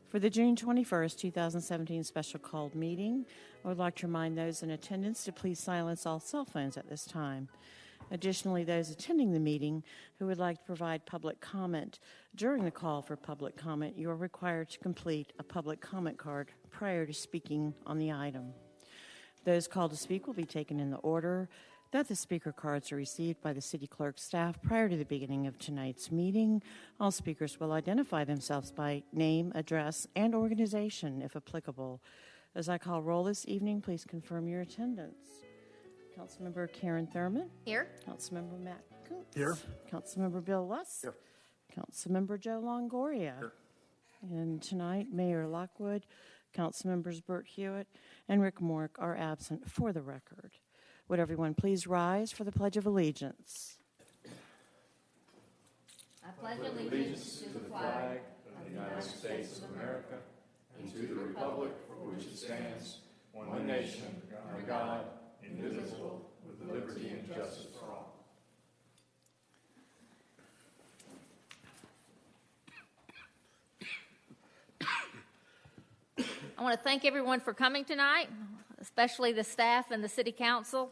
For the June 21st, 2017 special called meeting, I would like to remind those in attendance to please silence all cell phones at this time. Additionally, those attending the meeting who would like to provide public comment during the call for public comment, you are required to complete a public comment card prior to speaking on the item. Those called to speak will be taken in the order that the speaker cards are received by the city clerk staff prior to the beginning of tonight's meeting. All speakers will identify themselves by name, address, and organization, if applicable. As I call roll this evening, please confirm your attendance. Councilmember Karen Thurman. Here. Councilmember Matt Koontz. Here. Councilmember Bill Luss. Here. Councilmember Joe Longoria. Here. And tonight, Mayor Lockwood, Councilmembers Burt Hewitt, and Rick Mork are absent for the record. Would everyone please rise for the Pledge of Allegiance? I pledge allegiance to the flag of the United States of America and to the republic for which it stands, one nation, under God, indivisible, with liberty and justice for all. I want to thank everyone for coming tonight, especially the staff and the city council.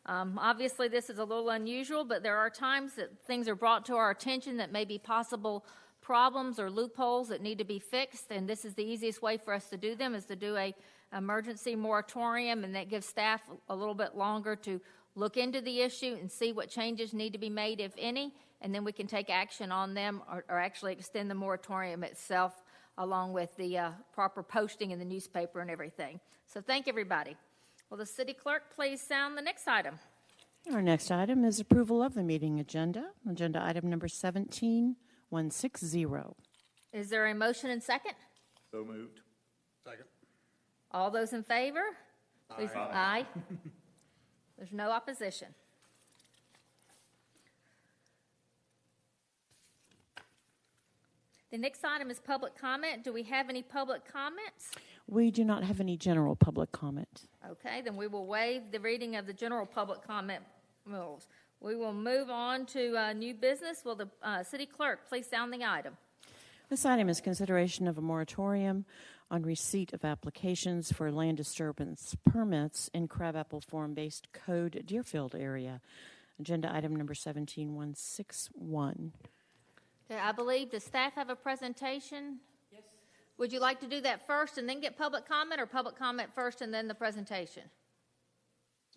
Obviously, this is a little unusual, but there are times that things are brought to our attention that may be possible problems or loopholes that need to be fixed, and this is the easiest way for us to do them, is to do a emergency moratorium, and that gives staff a little bit longer to look into the issue and see what changes need to be made, if any, and then we can take action on them or actually extend the moratorium itself along with the proper posting in the newspaper and everything. So thank everybody. Will the city clerk please sound the next item? Our next item is approval of the meeting agenda. Agenda item number 17160. Is there a motion and second? So moved. Second. All those in favor? Please. Aye. There's no opposition. The next item is public comment. Do we have any public comments? We do not have any general public comment. Okay, then we will waive the reading of the general public comment rules. We will move on to new business. Will the city clerk please sound the item? This item is consideration of a moratorium on receipt of applications for land disturbance permits in Crabapple Form-Based Code Deerfield area. Agenda item number 17161. Okay, I believe, does staff have a presentation? Yes. Would you like to do that first and then get public comment, or public comment first and then the presentation?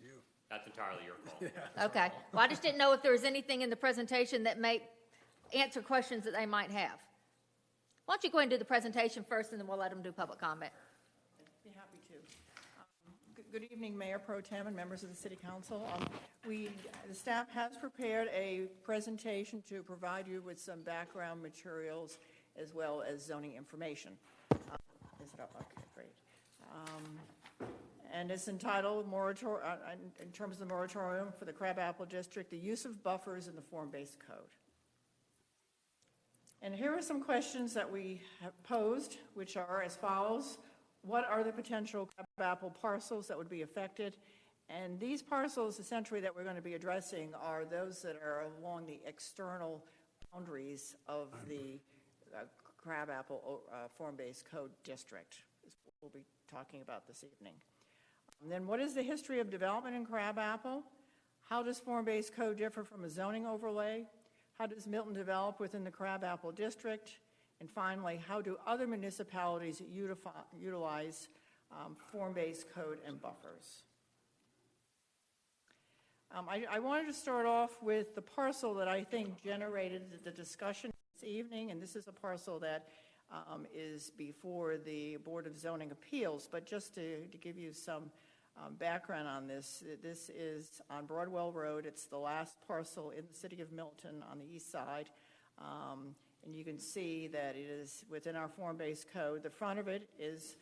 You. That's entirely your call. Okay. Well, I just didn't know if there was anything in the presentation that may answer questions that they might have. Why don't you go ahead and do the presentation first, and then we'll let them do public comment. Be happy to. Good evening, Mayor Pro Tem and members of the City Council. The staff has prepared a presentation to provide you with some background materials as well as zoning information. Is it up? Okay, great. And it's entitled, in terms of the moratorium for the Crabapple District, the use of buffers in the form-based code. And here are some questions that we have posed, which are as follows. What are the potential Crabapple parcels that would be affected? And these parcels, essentially, that we're going to be addressing are those that are along the external boundaries of the Crabapple Form-Based Code District, is what we'll be talking about this evening. And then what is the history of development in Crabapple? How does Form-Based Code differ from a zoning overlay? How does Milton develop within the Crabapple District? And finally, how do other municipalities utilize form-based code and buffers? I wanted to start off with the parcel that I think generated the discussion this evening, and this is a parcel that is before the Board of Zoning Appeals. But just to give you some background on this, this is on Broadwell Road. It's the last parcel in the city of Milton on the east side. And you can see that it is within our form-based code. The front of it is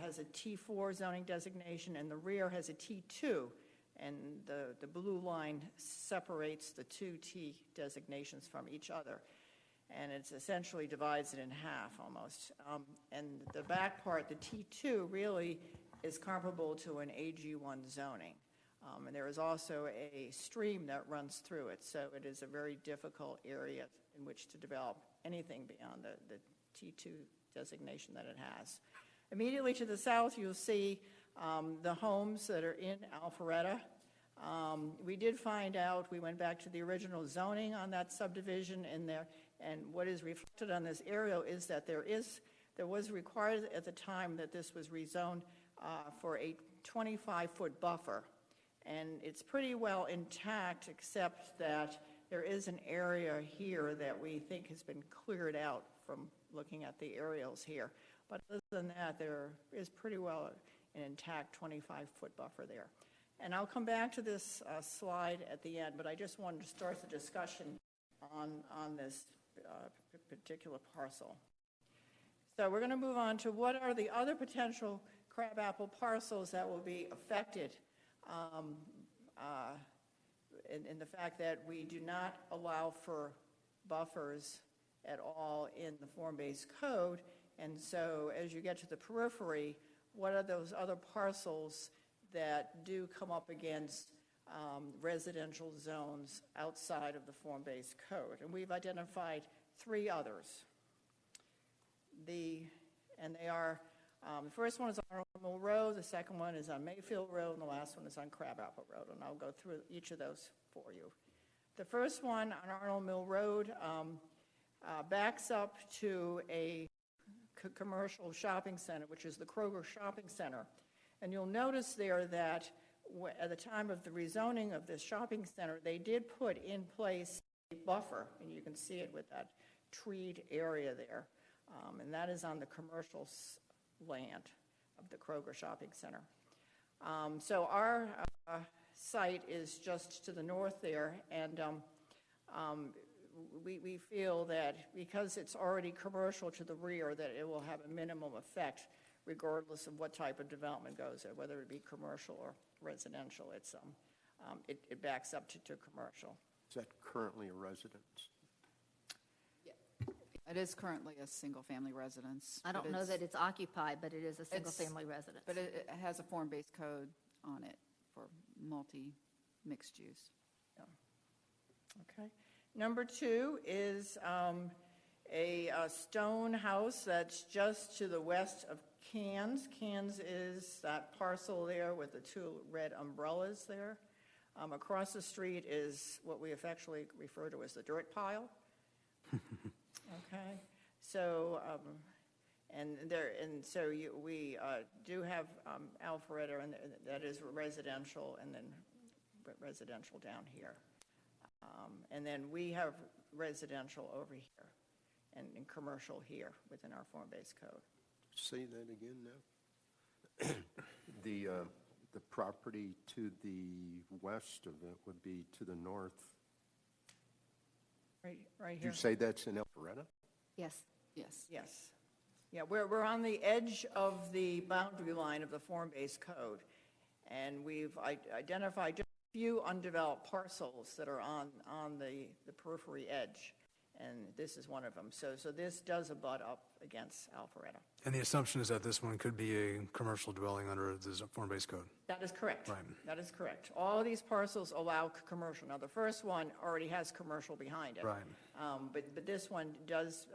has a T4 zoning designation, and the rear has a T2. And the blue line separates the two T designations from each other. And it's essentially divides it in half almost. And the back part, the T2, really is comparable to an AG1 zoning. And there is also a stream that runs through it, so it is a very difficult area in which to develop anything beyond the T2 designation that it has. Immediately to the south, you'll see the homes that are in Alpharetta. We did find out, we went back to the original zoning on that subdivision, and what is reflected on this aerial is that there was required at the time that this was rezoned for a 25-foot buffer. And it's pretty well intact, except that there is an area here that we think has been cleared out from looking at the aerials here. But other than that, there is pretty well an intact 25-foot buffer there. And I'll come back to this slide at the end, but I just wanted to start the discussion on this particular parcel. So we're going to move on to what are the other potential crabapple parcels that will be affected in the fact that we do not allow for buffers at all in the form-based code. And so as you get to the periphery, what are those other parcels that do come up against residential zones outside of the form-based code? And we've identified 3 others. And they are, the first one is on Arnold Mill Road, the second one is on Mayfield Road, and the last one is on Crabapple Road, and I'll go through each of those for you. The first one on Arnold Mill Road backs up to a commercial shopping center, which is the Kroger Shopping Center. And you'll notice there that at the time of the rezoning of this shopping center, they did put in place a buffer, and you can see it with that treed area there. And that is on the commercial land of the Kroger Shopping Center. So our site is just to the north there, and we feel that because it's already commercial to the rear, that it will have a minimum effect regardless of what type of development goes there, whether it be commercial or residential. It backs up to commercial. Is that currently a residence? It is currently a single-family residence. I don't know that it's occupied, but it is a single-family residence. But it has a form-based code on it for multi-mixed use. Yeah. Okay. Number 2 is a stone house that's just to the west of Cans. Cans is that parcel there with the 2 red umbrellas there. Across the street is what we affectionately refer to as the dirt pile. Okay, so we do have Alpharetta, and that is residential, and then residential down here, and then we have residential over here, and commercial here within our form-based code. Say that again now. The property to the west of it would be to the north. Right Did here. you say that's in Alpharetta? Yes. Yes. Yes. Yeah, we're on the edge of the boundary line of the form-based code, and we've identified just a few undeveloped parcels that are on the periphery edge, and this is one of them. So this does abut up against Alpharetta. And the assumption is that this one could be a commercial dwelling under the form-based code. That is correct. Right. That is correct. All of these parcels allow commercial. Now, the first one already has commercial behind it. Right. But this one does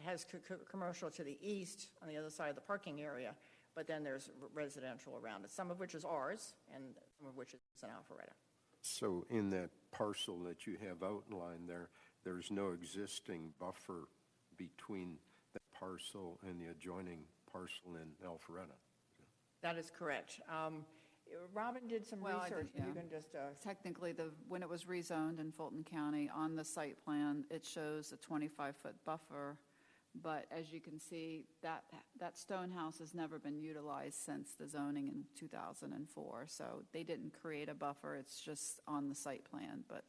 has commercial to the east on the other side of the parking area, but then there's residential around it, some of which is ours and some of which is in Alpharetta. So in that parcel that you have outlined there, there's no existing buffer between that parcel and the adjoining parcel in Alpharetta? That is correct. Robin did some research. Yeah. You can just Technically, when it was rezoned in Fulton County, on the site plan, it shows a 25-foot buffer. But as you can see, that stone house has never been utilized since the zoning in 2004. So they didn't create a buffer. It's just on the site plan. But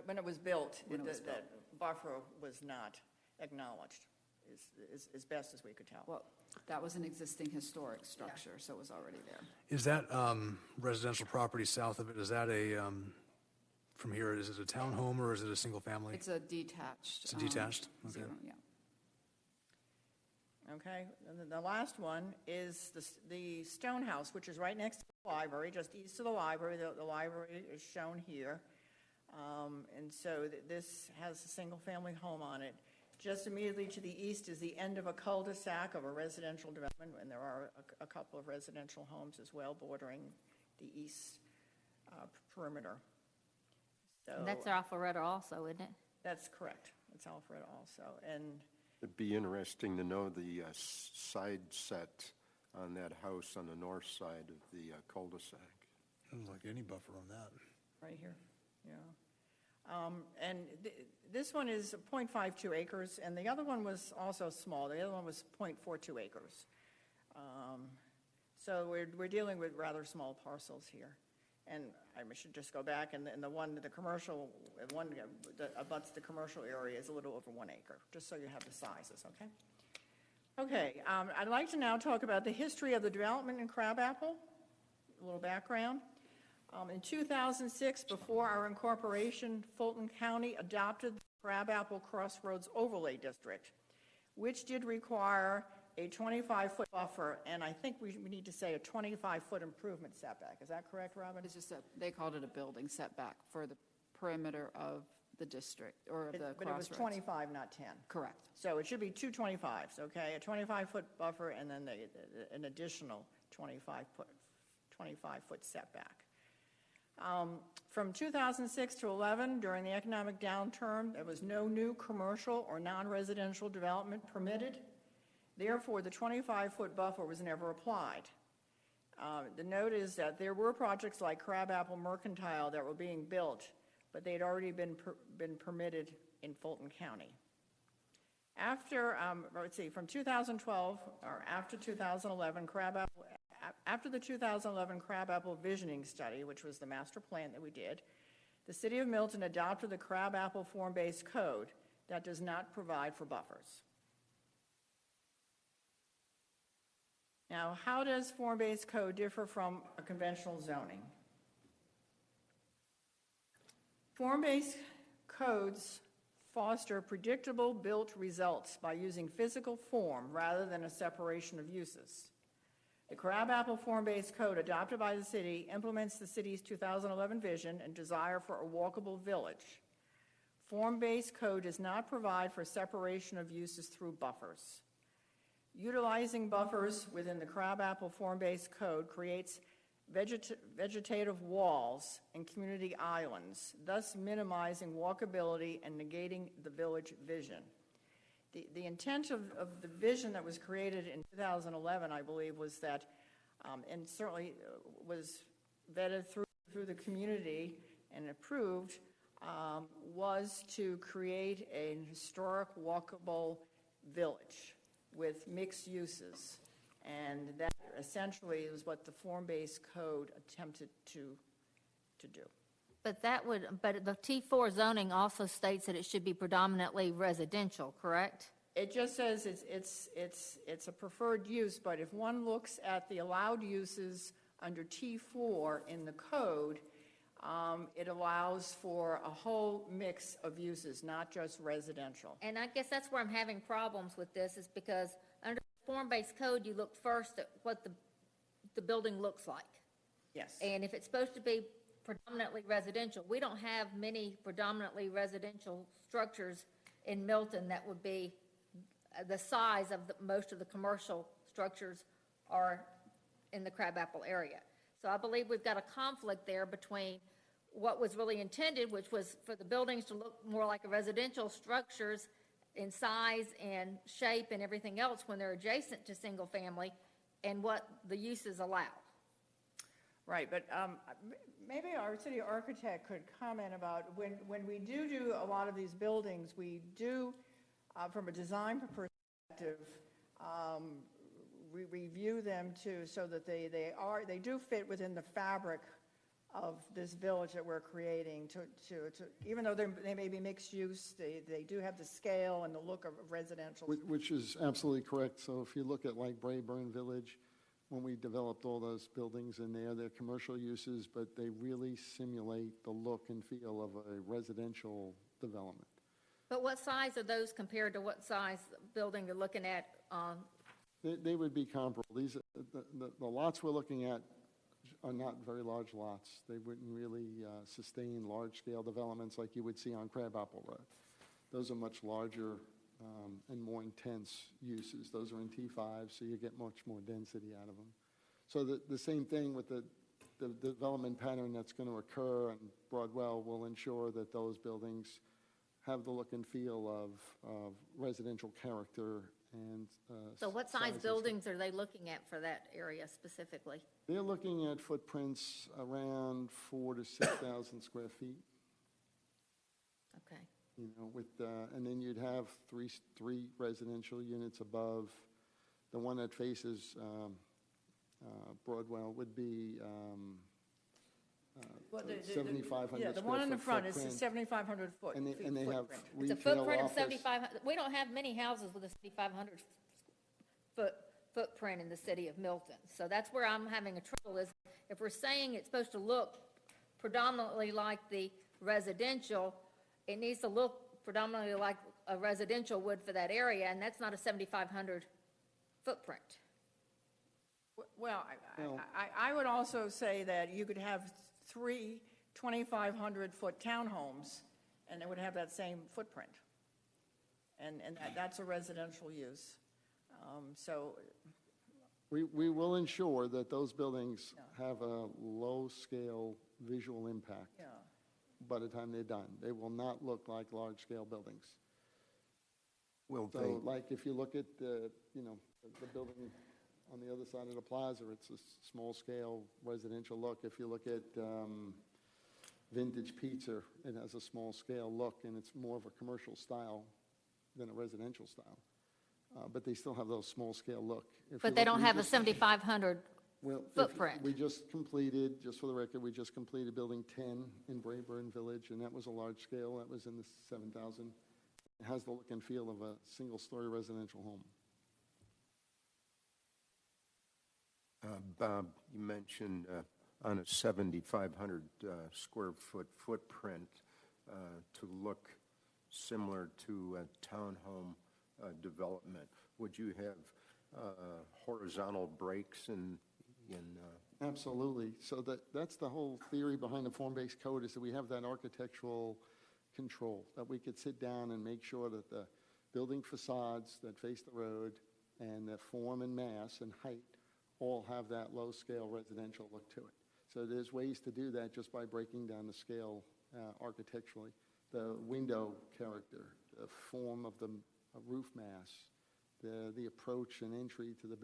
when it was built, When it was the built. buffer was not acknowledged, as best as we could tell. well, that was an existing historic structure, so it was already there. Is that residential property south of it, is that from here, is it a townhome or is it a single family? It's a detached. It's a detached? Okay. Yeah. Okay, and then the last one is the stone house, which is right next to the library, just east of the library. The library is shown here. And so this has a single-family home on it. Just immediately to the east is the end of a cul-de-sac of a residential development, and there are a couple of residential homes as well bordering the east perimeter. So And that's Alpharetta also, isn't it? that's correct. It's Alfred also. And It'd be interesting to know the side set on that house on the north side of the cul-de-sac. Doesn't look like any buffer on that. right here, yeah. And this one is 0.52 acres, and the other one was also small. The other one was 0.42 acres. So we're dealing with rather small parcels here. And I should just go back, and the commercial, one that abuts the commercial area is a little over 1 acre, just so you have the sizes, okay? Okay, I'd like to now talk about the history of the development in Crabapple, a little background. In 2006, before our incorporation, Fulton County adopted the Crabapple Crossroads Overlay District, which did require a 25-foot buffer, and I think we need to say a 25-foot improvement setback. Is that correct, Robin? It's just that they called it a building setback for the perimeter of the district, or of the But it was crossroads. 25, not 10. Correct. So it should be two 25s, okay? A 25-foot buffer and then an additional 25-foot setback. From 2006 to 11, during the economic downturn, there was no new commercial or non-residential development permitted. Therefore, the 25-foot buffer was never applied. The note is that there were projects like Crabapple Mercantile that were being built, but they had already been permitted in Fulton County. After, from 2012, or after 2011, after the 2011 Crabapple Visioning Study, which was the master plan that we did, the City of Milton adopted the Crabapple Form-Based Code that does not provide for buffers. Now, how does form-based code differ from a conventional zoning? Form-based codes foster predictable built results by using physical form rather than a separation of uses. The Crabapple Form-Based Code adopted by the city implements the city's 2011 vision and desire for a walkable village. Form-based code does not provide for separation of uses through buffers. Utilizing buffers within the Crabapple Form-Based Code creates vegetative walls and community islands, thus minimizing walkability and negating the village vision. The intent of the vision that was created in 2011, I believe, was that, and certainly was vetted through the community and approved, was to create a historic walkable village with mixed uses. And that essentially is what the form-based code attempted to do. But the T4 zoning also states that it should be predominantly residential, correct? It just says it's a preferred use, but if one looks at the allowed uses under T4 in the code, it allows for a whole mix of uses, not just residential. And I guess that's where I'm having problems with this, is because under the form-based code, you look first at what the building looks like. Yes. And if it's supposed to be predominantly residential, we don't have many predominantly residential structures in Milton that would be the size of most of the commercial structures are in the Crabapple area. So I believe we've got a conflict there between what was really intended, which was for the buildings to look more like residential structures in size and shape and everything else when they're adjacent to single family, and what the uses allow. Right, but maybe our city architect could comment about when we do a lot of these buildings, we do, from a design perspective, we review them too, so that they do fit within the fabric of this village that we're creating. Even though they may be mixed use, they do have the scale and the look of residential. Which is absolutely correct. So if you look at like Brayburn Village, when we developed all those buildings in there, they're commercial uses, but they really simulate the look and feel of a residential development. But what size are those compared to what size building you're looking at? They would be comparable. These the lots we're looking at are not very large lots. They wouldn't really sustain large-scale developments like you would see on Crabapple Road. Those are much larger and more intense uses. Those are in T5, so you get much more density out of them. So the same thing with the development pattern that's going to occur in Broadwell will ensure that those buildings have the look and feel of residential character and So what size size and buildings are they looking at for that area specifically? They're looking at footprints around 4,000 to 6,000 square feet. Okay. You know, and then you'd have three residential units above. The one that faces Broadwell would be Well, 7,500 Yeah, the square one in the foot front is the footprint. 7,500 foot. And they have footprint. It's a retail footprint of office. 7,500. We don't have many houses with a 7,500 footprint in the city of Milton. So that's where I'm having a trouble is if we're saying it's supposed to look predominantly like the residential, it needs to look predominantly like a residential would for that area, and that's not a 7,500 footprint. Well, I would also say that you could have three 2,500-foot townhomes, and it would have that same footprint. And that's a residential use. So, We will ensure that those buildings have a low-scale visual impact yeah. by the time they're done. They will not look like large-scale buildings. Will they, So like if you look at the building on the other side of the plaza, it's a small-scale residential look. If you look at Vintage Pizza, it has a small-scale look, and it's more of a commercial style than a residential style. But they still have those small-scale look. If But you they look- don't we have a just- 7,500 well, footprint. We just completed, just for the record, we just completed Building 10 in Brayburn Village, and that was a large scale. That was in the 7,000. It has the look and feel of a single-story residential home. Bob, you mentioned on a 7,500 square foot footprint to look similar to a townhome development. Would you have horizontal breaks in Absolutely. So that's the whole theory behind the form-based code, is that we have that architectural control, that we could sit down and make sure that the building facades that face the road and the form and mass and height all have that low-scale residential look to it. So there's ways to do that just by breaking down the scale architecturally. The window character, the form of the roof mass, the approach and entry to the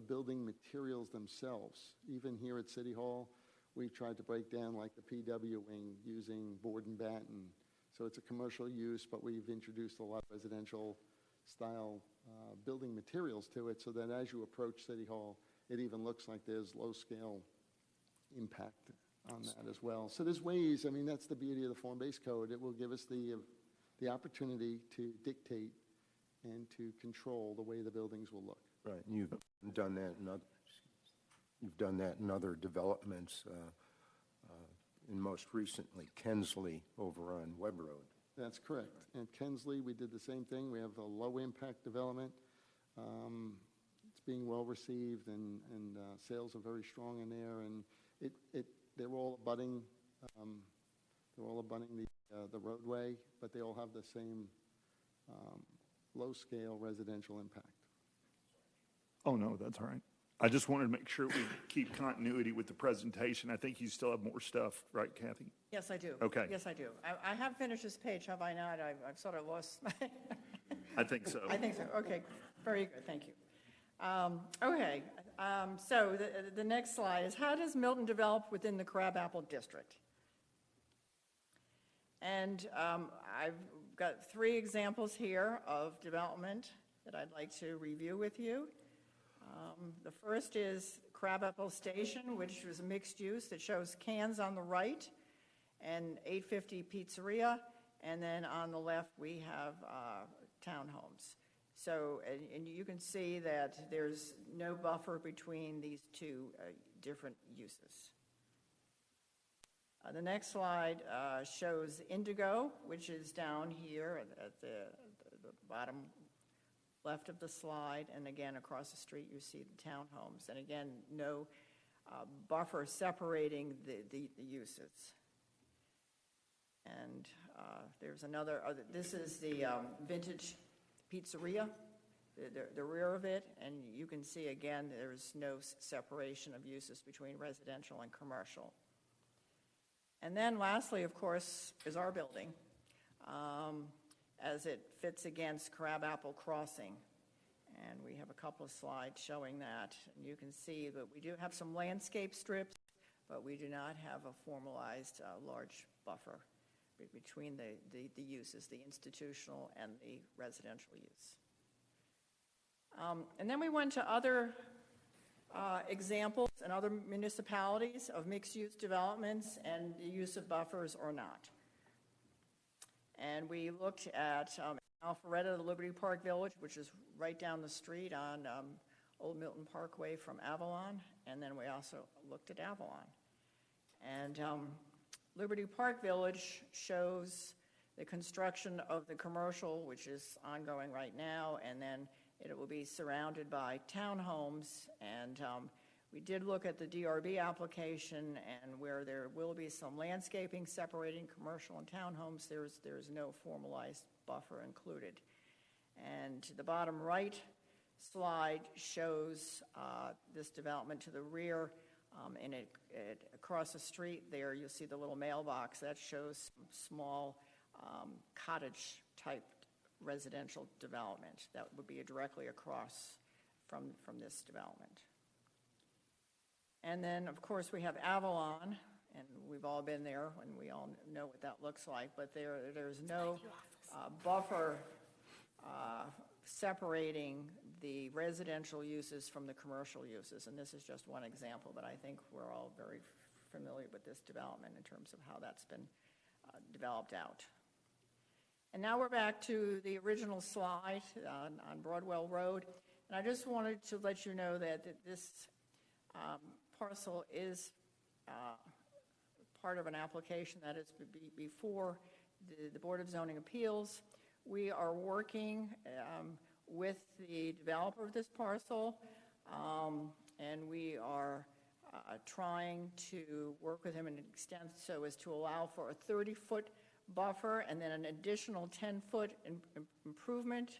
building materials themselves. Even here at City Hall, we've tried to break down like the PW wing using board and batten. So it's a commercial use, but we've introduced a lot of residential style building materials to it, so that as you approach City Hall, it even looks like there's low-scale impact on that as well. So there's ways, I mean, that's the beauty of the form-based code. It will give us the opportunity to dictate and to control the way the buildings will look. right? And you've done that in other developments, and most recently Kensley over on Webb Road. That's correct. And Kensley, we did the same thing. We have a low-impact development. It's being well-received, and sales are very strong in there. And they're all abutting the roadway, but they all have the same low-scale residential impact. Oh, no, that's all right. I just wanted to make sure we keep continuity with the presentation. I think you still have more stuff, right, Kathy? Yes, I do. Okay. Yes, I do. I have finished this page, have I not? I've sort of lost. I think so. I think so. Okay, very good, thank you. Okay, so the next slide is, how does Milton develop within the Crabapple District? And I've got 3 examples here of development that I'd like to review with you. The first is Crabapple Station, which was a mixed use that shows cans on the right, and 850 Pizzeria, and then on the left we have townhomes. So, and you can see that there's no buffer between these 2 different uses. The next slide shows Indigo, which is down here at the bottom left of the slide, and again across the street you see the townhomes, and again no buffer separating the uses. And there's another, this is the vintage pizzeria, the rear of it, and you can see again, there's no separation of uses between residential and commercial. And then lastly, of course, is our building, as it fits against Crabapple Crossing. And we have a couple of slides showing that. And you can see that we do have some landscape strips, but we do not have a formalized large buffer between the uses, the institutional and the residential use. And then we went to other examples in other municipalities of mixed-use developments and the use of buffers or not. And we looked at Alpharetta, the Liberty Park Village, which is right down the street on Old Milton Parkway from Avalon, and then we also looked at Avalon. And Liberty Park Village shows the construction of the commercial, which is ongoing right now, and then it will be surrounded by townhomes. And we did look at the DRB application, and where there will be some landscaping separating commercial and townhomes, there's no formalized buffer included. And the bottom right slide shows this development to the rear, and across the street there you'll see the little mailbox that shows some small cottage type residential development that would be directly across from this development. And then, of course, we have Avalon, and we've all been there, and we all know what that looks like, but there's no buffer separating the residential uses from the commercial uses, and this is just one example, but I think we're all very familiar with this development in terms of how that's been developed out. And now we're back to the original slide on Broadwell Road, and I just wanted to let you know that this parcel is part of an application that is before the Board of Zoning Appeals. We are working with the developer of this parcel, and we are trying to work with him in an extent so as to allow for a 30-foot buffer and then an additional 10-foot improvement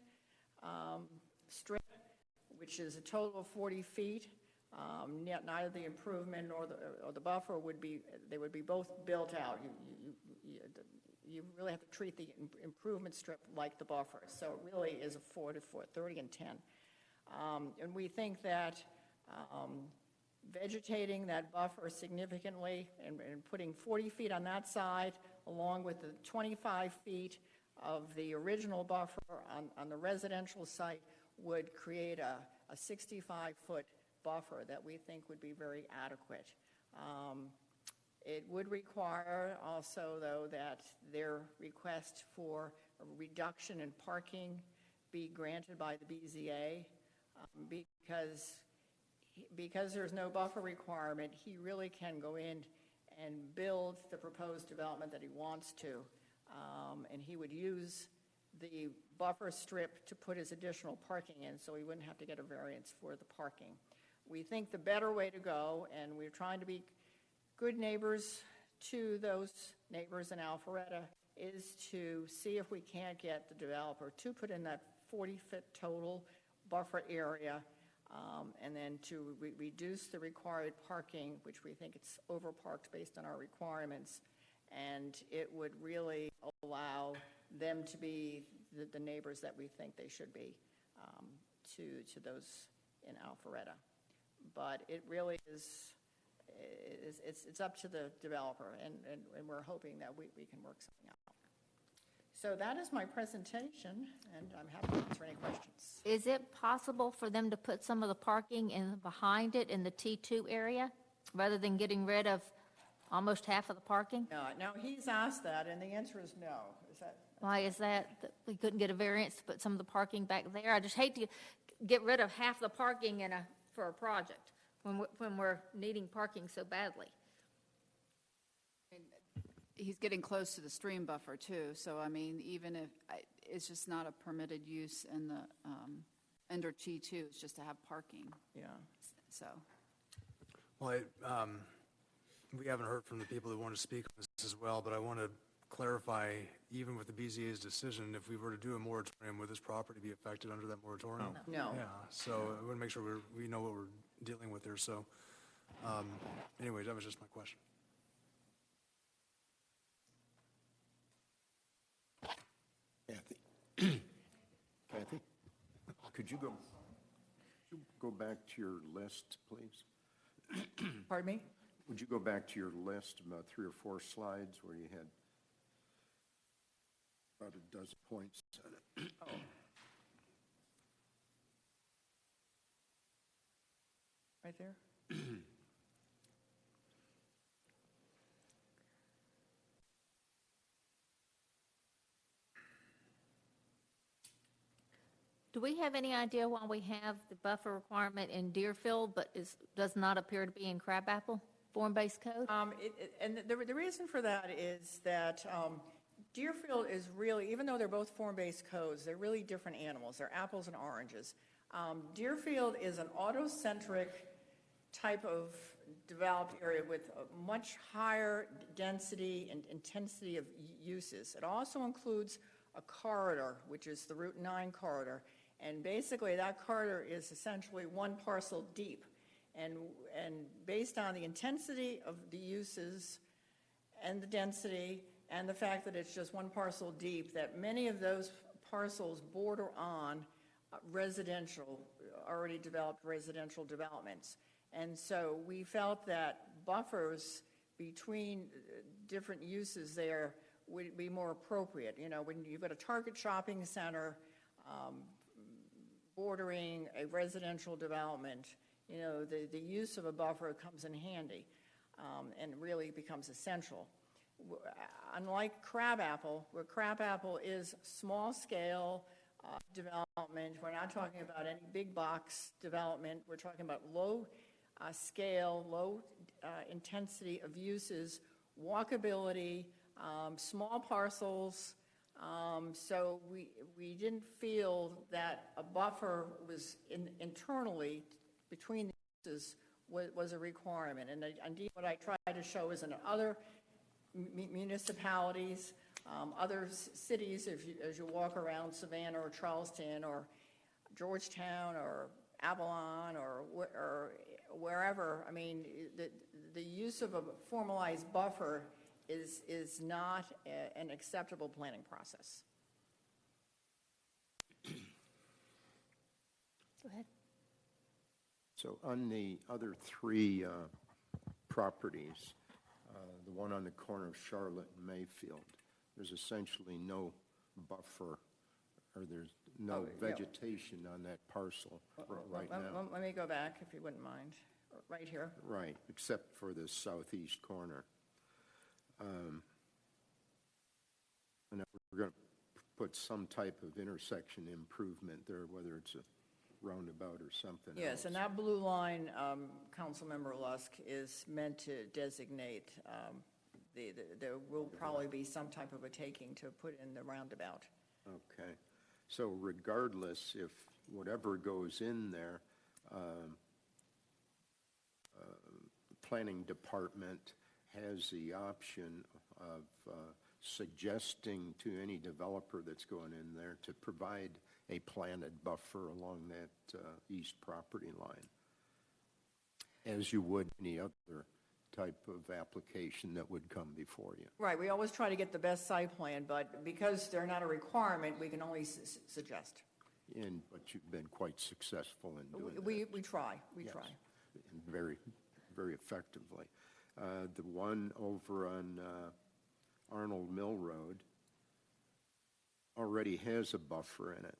strip, which is a total of 40 feet. Neither the improvement nor the buffer would be, they would be both built out. You really have to treat the improvement strip like the buffer. So it really is a 40 foot, 30 and 10. And we think that vegetating that buffer significantly and putting 40 feet on that side along with the 25 feet of the original buffer on the residential site would create a 65-foot buffer that we think would be very adequate. It would require also, though, that their request for a reduction in parking be granted by the BZA because there's no buffer requirement. He really can go in and build the proposed development that he wants to, and he would use the buffer strip to put his additional parking in, so he wouldn't have to get a variance for the parking. We think the better way to go, and we're trying to be good neighbors to those neighbors in Alpharetta, is to see if we can't get the developer to put in that 40-foot total buffer area, and then to reduce the required parking, which we think it's overparked based on our requirements, and it would really allow them to be the neighbors that we think they should be to those in Alpharetta. But it really is, it's up to the developer, and we're hoping that we can work something out. So that is my presentation, and I'm happy to answer any questions. Is it possible for them to put some of the parking in behind it in the T2 area, rather than getting rid of almost half of the parking? No, he's asked that, and the answer is no. Is that? Why is that we couldn't get a variance to put some of the parking back there? I just hate to get rid of half the parking for a project when we're needing parking so badly. He's getting close to the stream buffer too, so I mean, even if it's just not a permitted use in the under T2, it's just to have parking. Yeah. So. Well, we haven't heard from the people who want to speak on this as well, but I want to clarify, even with the BZA's decision, if we were to do a moratorium, would this property be affected under that moratorium? No. Yeah, so I want to make sure we know what we're dealing with there, so, anyways, that was just my question. Kathy, could you go back to your list, please? Pardon me? Would you go back to your list, about 3 or 4 slides where you had about a dozen points on it? Right there? Do we have any idea why we have the buffer requirement in Deerfield, but does not appear to be in Crabapple form-based code? And the reason for that is that Deerfield is really, even though they're both form-based codes, they're really different animals. They're apples and oranges. Deerfield is an autocentric type of developed area with a much higher density and intensity of uses. It also includes a corridor, which is the Route 9 corridor. And basically, that corridor is essentially one parcel deep. And based on the intensity of the uses and the density and the fact that it's just one parcel deep, that many of those parcels border on residential, already developed residential developments. And so we felt that buffers between different uses there would be more appropriate. You know, when you've got a Target shopping center bordering a residential development, you know, the use of a buffer comes in handy and really becomes essential. Unlike Crabapple, where Crabapple is small scale development, we're not talking about any big box development, we're talking about low scale, low intensity of uses, walkability, small parcels. So we didn't feel that a buffer was internally between the uses was a requirement. And indeed, what I try to show is in other municipalities, other cities, as you walk around Savannah or Charleston or Georgetown or Avalon or wherever, I mean, the use of a formalized buffer is not an acceptable planning process. Go ahead. So on the other 3 properties, the one on the corner of Charlotte and Mayfield, there's essentially no buffer, or there's no vegetation on that parcel right now. Let me go back, if you wouldn't mind, right here. Right, except for the southeast corner. And we're going to put some type of intersection improvement there, whether it's a roundabout or something else. Yes, and that blue line, Councilmember Lusk, is meant to designate, there will probably be some type of a taking to put in the roundabout. Okay. So regardless, if whatever goes in there, planning department has the option of suggesting to any developer that's going in there to provide a planted buffer along that east property line, as you would any other type of application that would come before you. Right, we always try to get the best site plan, but because they're not a requirement, we can only suggest. But you've been quite successful in doing that. We try, Yes, try. and very, very effectively. The one over on Arnold Mill Road already has a buffer in it.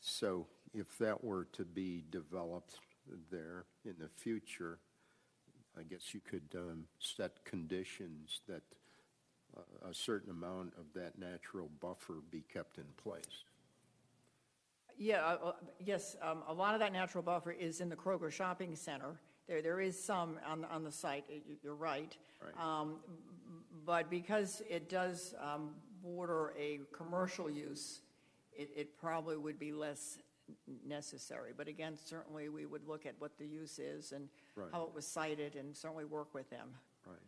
So if that were to be developed there in the future, I guess you could set conditions that a certain amount of that natural buffer be kept in place. Yeah, yes, a lot of that natural buffer is in the Kroger Shopping Center. There is some on the site, you're right. Right. But because it does border a commercial use, it probably would be less necessary. But again, certainly we would look at what the use is and Right. how it was cited and certainly work with them. Right.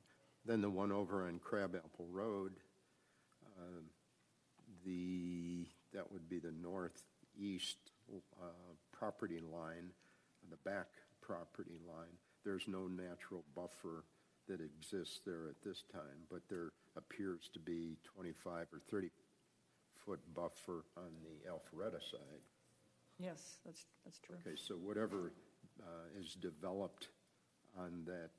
Then the one over on Crabapple Road, That would be the northeast property line, the back property line. There's no natural buffer that exists there at this time, but there appears to be 25 or 30-foot buffer on the Alpharetta side. Yes, that's true. Okay, so whatever is developed on that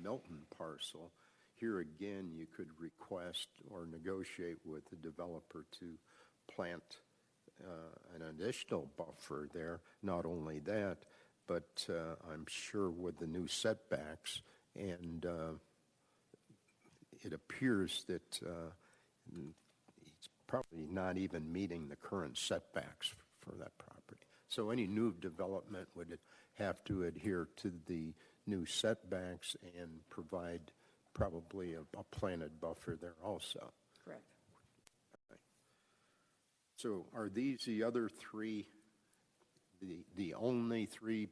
Milton parcel, here again, you could request or negotiate with the developer to plant an additional buffer there. Not only that, but I'm sure with the new setbacks, and it appears that it's probably not even meeting the current setbacks for that property. So any new development would have to adhere to the new setbacks and provide probably a planted buffer there also. Correct. So are these the other three, the only three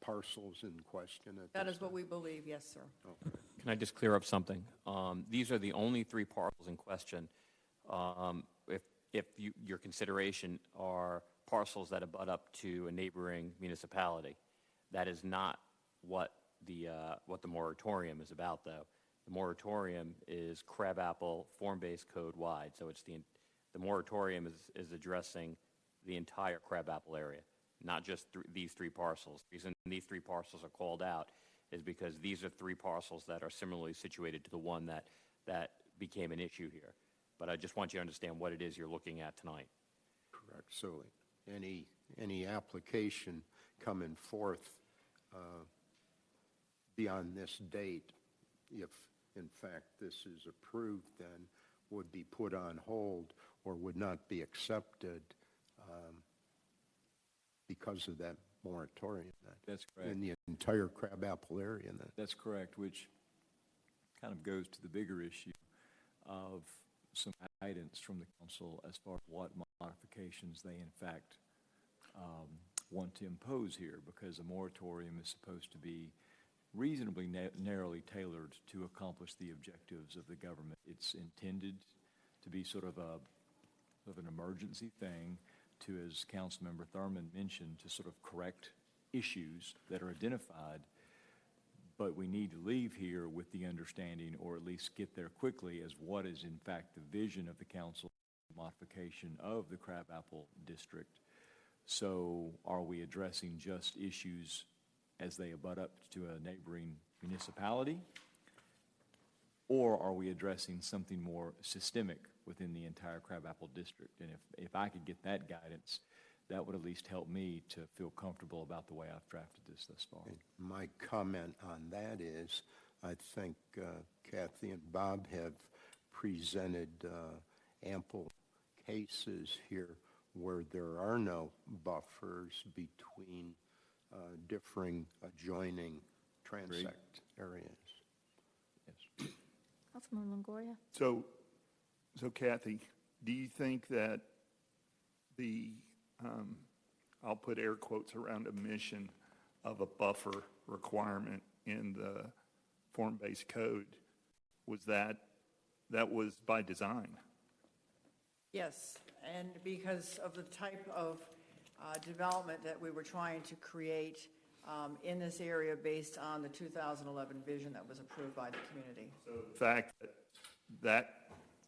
parcels in question? That is what we believe, yes, sir. Okay. Can I just clear up something? These are the only three parcels in question. If your consideration are parcels that abut up to a neighboring municipality, that is not what the moratorium is about, though. The moratorium is crabapple form-based code wide, so it's the moratorium is addressing the entire crabapple area, not just these three parcels. The reason these three parcels are called out is because these are three parcels that are similarly situated to the one that became an issue here. But I just want you to understand what it is you're looking at tonight. Correct. So any application coming forth beyond this date, if in fact this is approved, then would be put on hold or would not be accepted because of that moratorium. That's correct. In the entire crabapple area. Then. That's correct, which kind of goes to the bigger issue of some guidance from the council as far as what modifications they in fact want to impose here, because a moratorium is supposed to be reasonably narrowly tailored to accomplish the objectives of the government. It's intended to be sort of an emergency thing to, as Councilmember Thurman mentioned, to sort of correct issues that are identified, but we need to leave here with the understanding, or at least get there quickly, as what is in fact the vision of the council modification of the crabapple district. So are we addressing just issues as they abut up to a neighboring municipality, or are we addressing something more systemic within the entire crabapple district? And if I could get that guidance, that would at least help me to feel comfortable about the way I've drafted this thus far. My comment on that is, I think Kathy and Bob have presented ample cases here where there are no buffers between differing adjoining transect areas. Yes. Councilman Longoria? So Kathy, do you think that I'll put air quotes around omission of a buffer requirement in the form-based code, was that was by design? Yes, and because of the type of development that we were trying to create in this area based on the 2011 vision that was approved by the community. So the fact that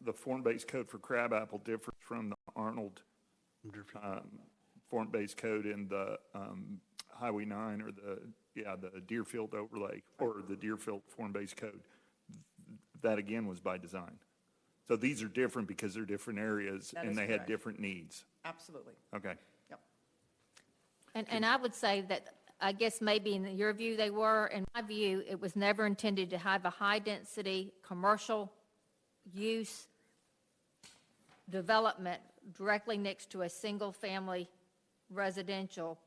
the form-based code for crabapple differs from the Arnold form-based code in the Highway 9 or the Deerfield overlay or the Deerfield form-based code, that again was by design. So these are different because they're different areas and they had different needs. Absolutely. Okay. Yep. And I would say that, I guess maybe in your view they were. In my view, it was never intended to have a high-density commercial use development directly next to a single-family residential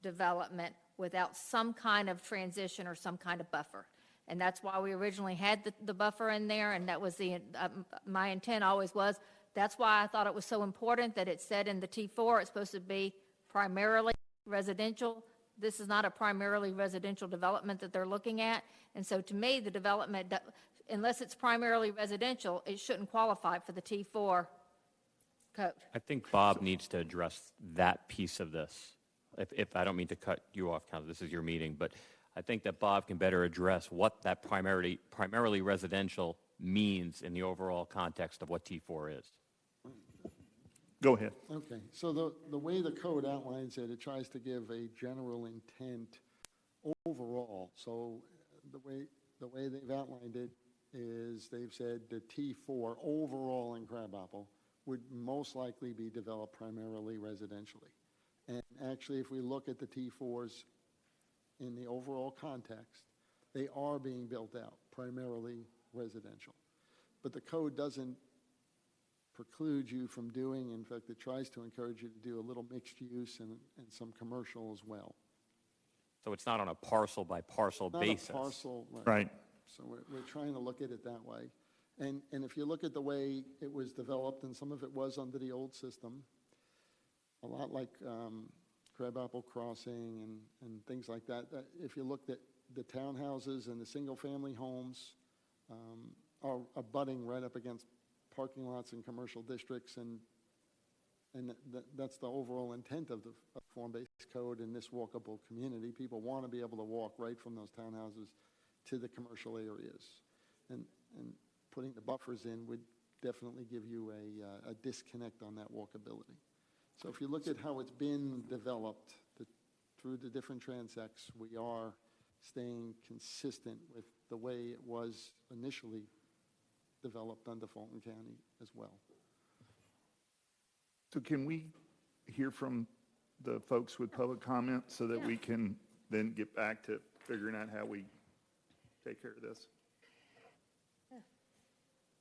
development without some kind of transition or some kind of buffer. And that's why we originally had the buffer in there, and that was my intent always was. That's why I thought it was so important that it said in the T4 it's supposed to be primarily residential. This is not a primarily residential development that they're looking at. And so to me, the development unless it's primarily residential, it shouldn't qualify for the T4 code. I think Bob needs to address that piece of this. If I don't mean to cut you off, Council, this is your meeting, but I think that Bob can better address what that primarily residential means in the overall context of what T4 is. Go ahead. Okay, so the way the code outlines it, it tries to give a general intent overall. So the way they've outlined it is they've said the T4 overall in Crabapple would most likely be developed primarily residentially. And actually, if we look at the T4s in the overall context, they are being built out primarily residential. But the code doesn't preclude you from doing, in fact, it tries to encourage you to do a little mixed use and some commercial as well. So it's not on a parcel by parcel basis. Not a parcel, Right. So we're trying to look at it that way. And if you look at the way it was developed, and some of it was under the old system, a lot like Crabapple Crossing and things like that, if you looked at the townhouses and the single-family homes are abutting right up against parking lots in commercial districts, and that's the overall intent of the form-based code in this walkable community. People want to be able to walk right from those townhouses to the commercial areas. And putting the buffers in would definitely give you a disconnect on that walkability. So if you look at how it's been developed through the different transects, we are staying consistent with the way it was initially developed under Fulton County as well. So can we hear from the folks with public comment so that we can then get back to figuring out how we take care of this?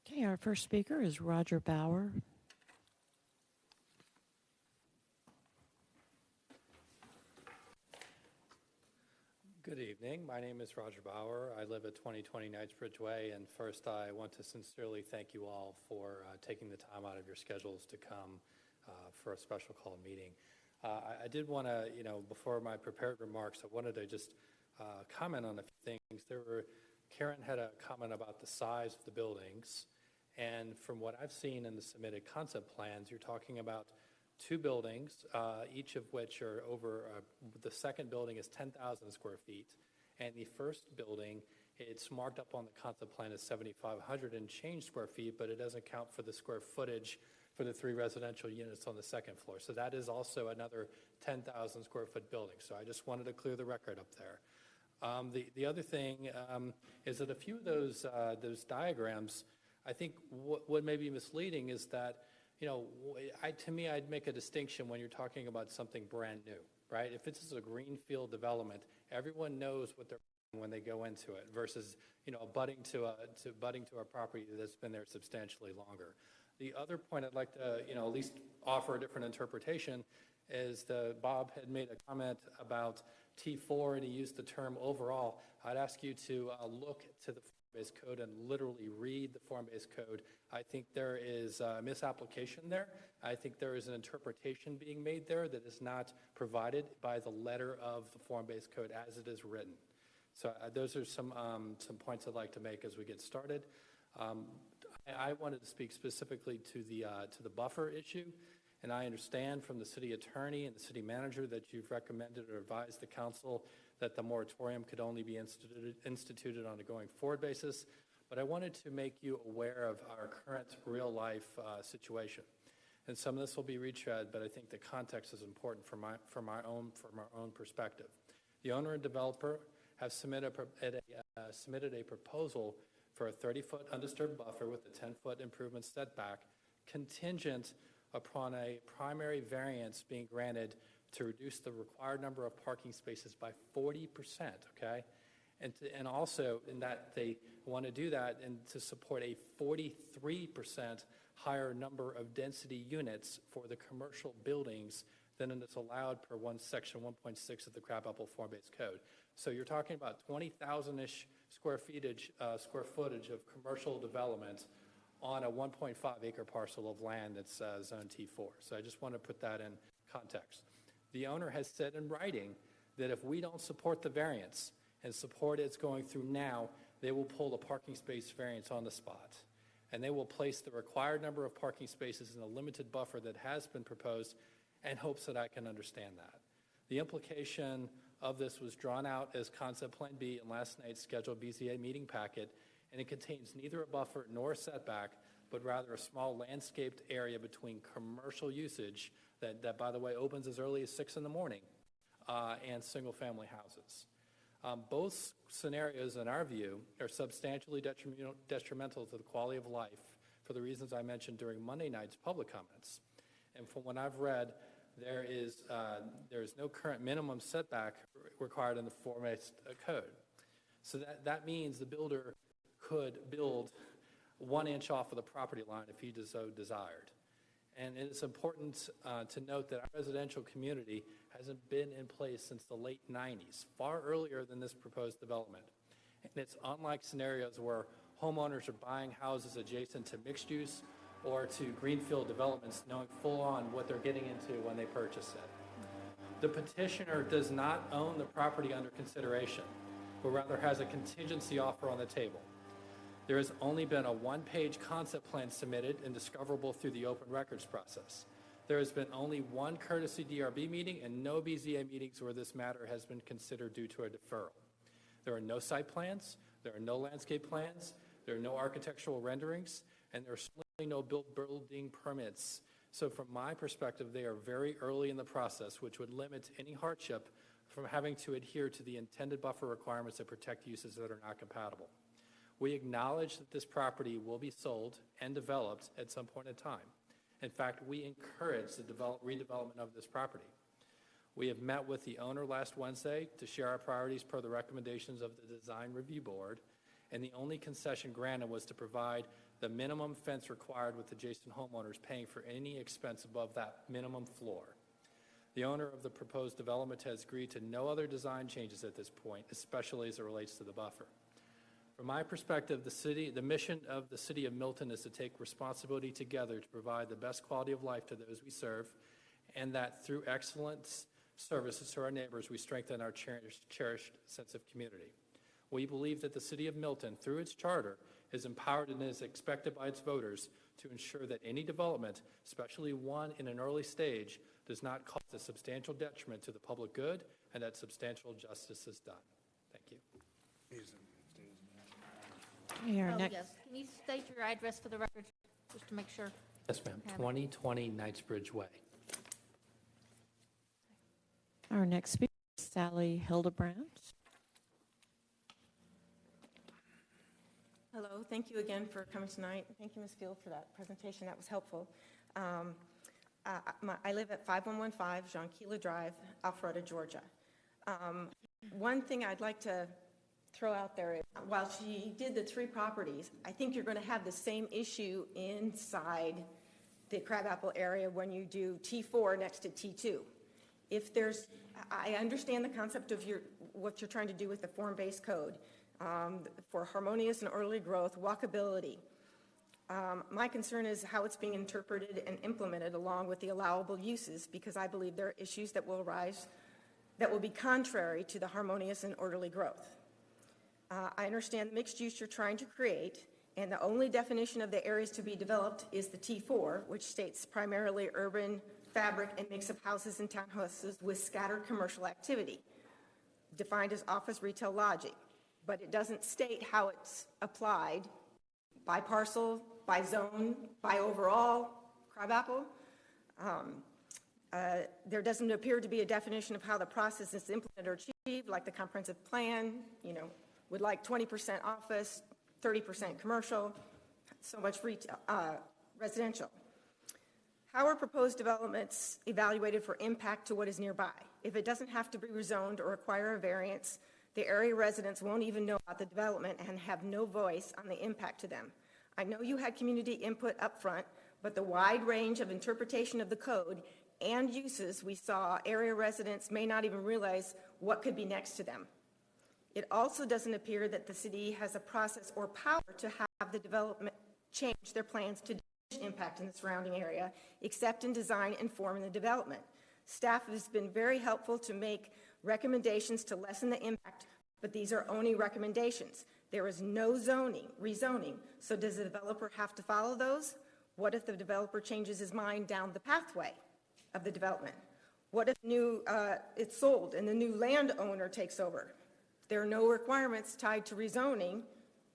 Okay, our first speaker is Roger Bauer. Good evening. My name is Roger Bauer. I live at 2020 Knightsbridge Way, and first I want to sincerely thank you all for taking the time out of your schedules to come for a special call meeting. I did want to, before my prepared remarks, I wanted to just comment on a few things. Karen had a comment about the size of the buildings, and from what I've seen in the submitted concept plans, you're talking about two buildings, each of which are over, the second building is 10,000 square feet, and the first building, it's marked up on the concept plan as 7,500 and change square feet, but it doesn't count for the square footage for the 3 residential units on the second floor. So that is also another 10,000 square foot building. So I just wanted to clear the record up there. The other thing is that a few of those diagrams, I think what may be misleading is that, to me, I'd make a distinction when you're talking about something brand new, right? If this is a greenfield development, everyone knows what they're doing when they go into it versus, abutting to a property that's been there substantially longer. The other point I'd like to, at least offer a different interpretation is Bob had made a comment about T4 and he used the term overall. I'd ask you to look to the form-based code and literally read the form-based code. I think there is a misapplication there. I think there is an interpretation being made there that is not provided by the letter of the form-based code as it is written. So those are some points I'd like to make as we get started. I wanted to speak specifically to the buffer issue, and I understand from the city attorney and the city manager that you've recommended or advised the council that the moratorium could only be instituted on a going forward basis. But I wanted to make you aware of our current real life situation. And some of this will be retread, but I think the context is important from our own perspective. The owner and developer have submitted a proposal for a 30-foot undisturbed buffer with a 10-foot improvement setback, contingent upon a primary variance being granted to reduce the required number of parking spaces by 40%, okay? And also in that they want to do that and to support a 43% higher number of density units for the commercial buildings than is allowed per section 1.6 of the Crabapple Form-Based Code. So you're talking about 20,000-ish square footage of commercial development on a 1.5 acre parcel of land that's zone T4. So I just want to put that in context. The owner has said in writing that if we don't support the variance and support it's going through now, they will pull the parking space variance on the spot, and they will place the required number of parking spaces in a limited buffer that has been proposed in hopes that I can understand that. The implication of this was drawn out as Concept Plan B in last night's scheduled BZA meeting packet, and it contains neither a buffer nor a setback, but rather a small landscaped area between commercial usage that by the way, opens as early as 6 in the morning, and single-family houses. Both scenarios, in our view, are substantially detrimental to the quality of life for the reasons I mentioned during Monday night's public comments. And from what I've read, there is no current minimum setback required in the form-based code. So that means the builder could build 1 inch off of the property line if he so desired. And it's important to note that our residential community hasn't been in place since the late 90s, far earlier than this proposed development. And it's unlike scenarios where homeowners are buying houses adjacent to mixed use or to greenfield developments, knowing full on what they're getting into when they purchase it. The petitioner does not own the property under consideration, but rather has a contingency offer on the table. There has only been a 1-page concept plan submitted and discoverable through the open records process. There has been only 1 courtesy DRB meeting and no BZA meetings where this matter has been considered due to a deferral. There are no site plans, there are no landscape plans, there are no architectural renderings, and there are certainly no building permits. So from my perspective, they are very early in the process, which would limit any hardship from having to adhere to the intended buffer requirements that protect uses that are not compatible. We acknowledge that this property will be sold and developed at some point in time. In fact, we encourage the redevelopment of this property. We have met with the owner last Wednesday to share our priorities per the recommendations of the Design Review Board, and the only concession granted was to provide the minimum fence required with adjacent homeowners paying for any expense above that minimum floor. The owner of the proposed development has agreed to no other design changes at this point, especially as it relates to the buffer. From my perspective, the mission of the City of Milton is to take responsibility together to provide the best quality of life to those we serve, and that through excellent services to our neighbors, we strengthen our cherished sense of community. We believe that the City of Milton, through its charter, is empowered and is expected by its voters to ensure that any development, especially one in an early stage, does not cause a substantial detriment to the public good, and that substantial justice is done. Thank you. Yes. Can you state your address for the record, just to make sure? Yes, ma'am. 2020 Knightsbridge Way. Our next speaker is Sally Hildebrand. Hello, thank you again for coming tonight. Thank you, Ms. Field, for that presentation. That was helpful. I live at 5115 Jean Keeler Drive, Alpharetta, Georgia. One thing I'd like to throw out there is, while she did the 3 properties, I think you're going to have the same issue inside the Crabapple area when you do T4 next to T2. I understand the concept of what you're trying to do with the form-based code for harmonious and orderly growth, walkability. My concern is how it's being interpreted and implemented along with the allowable uses, because I believe there are issues that will arise that will be contrary to the harmonious and orderly growth. I understand the mixed use you're trying to create, and the only definition of the areas to be developed is the T4, which states primarily urban, fabric, and mix of houses and townhouses with scattered commercial activity, defined as office, retail, lodging. But it doesn't state how it's applied by parcel, by zone, by overall Crabapple. There doesn't appear to be a definition of how the process is implemented or achieved, like the comprehensive plan, would like 20% office, 30% commercial, so much retail, residential. How are proposed developments evaluated for impact to what is nearby? If it doesn't have to be rezoned or require a variance, the area residents won't even know about the development and have no voice on the impact to them. I know you had community input up front, but the wide range of interpretation of the code and uses we saw, area residents may not even realize what could be next to them. It also doesn't appear that the city has a process or power to have the development change their plans to diminish impact in the surrounding area, except in design and form in the development. Staff has been very helpful to make recommendations to lessen the impact, but these are only recommendations. There is no rezoning. So does the developer have to follow those? What if the developer changes his mind down the pathway of the development? What if it's sold and the new landowner takes over? There are no requirements tied to rezoning,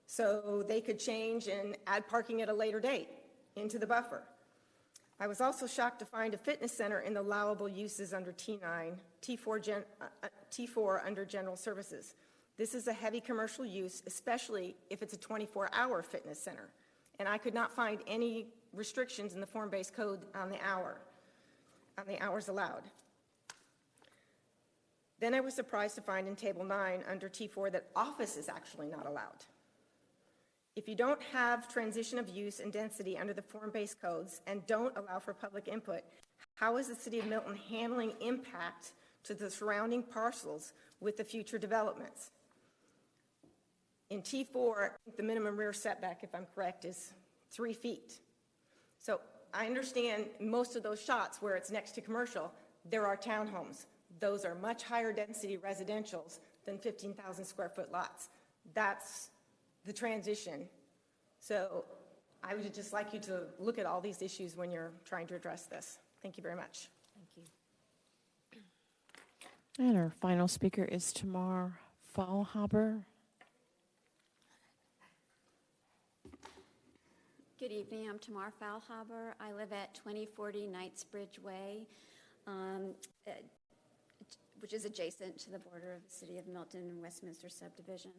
so they could change and add parking at a later date into the buffer. I was also shocked to find a fitness center in the allowable uses under T4 under general services. This is a heavy commercial use, especially if it's a 24-hour fitness center. And I could not find any restrictions in the form-based code on the hours allowed. Then I was surprised to find in Table 9 under T4 that office is actually not allowed. If you don't have transition of use and density under the form-based codes and don't allow for public input, how is the City of Milton handling impact to the surrounding parcels with the future developments? In T4, the minimum rear setback, if I'm correct, is 3 feet. So I understand most of those shots where it's next to commercial, there are townhomes. Those are much higher density residentials than 15,000 square foot lots. That's the transition. So I would just like you to look at all these issues when you're trying to address this. Thank you very much. Thank you. And our final speaker is Tamar Faulhaber. Good evening. I'm Tamar Faulhaber. I live at 2040 Knightsbridge Way, which is adjacent to the border of the City of Milton and Westminster subdivision.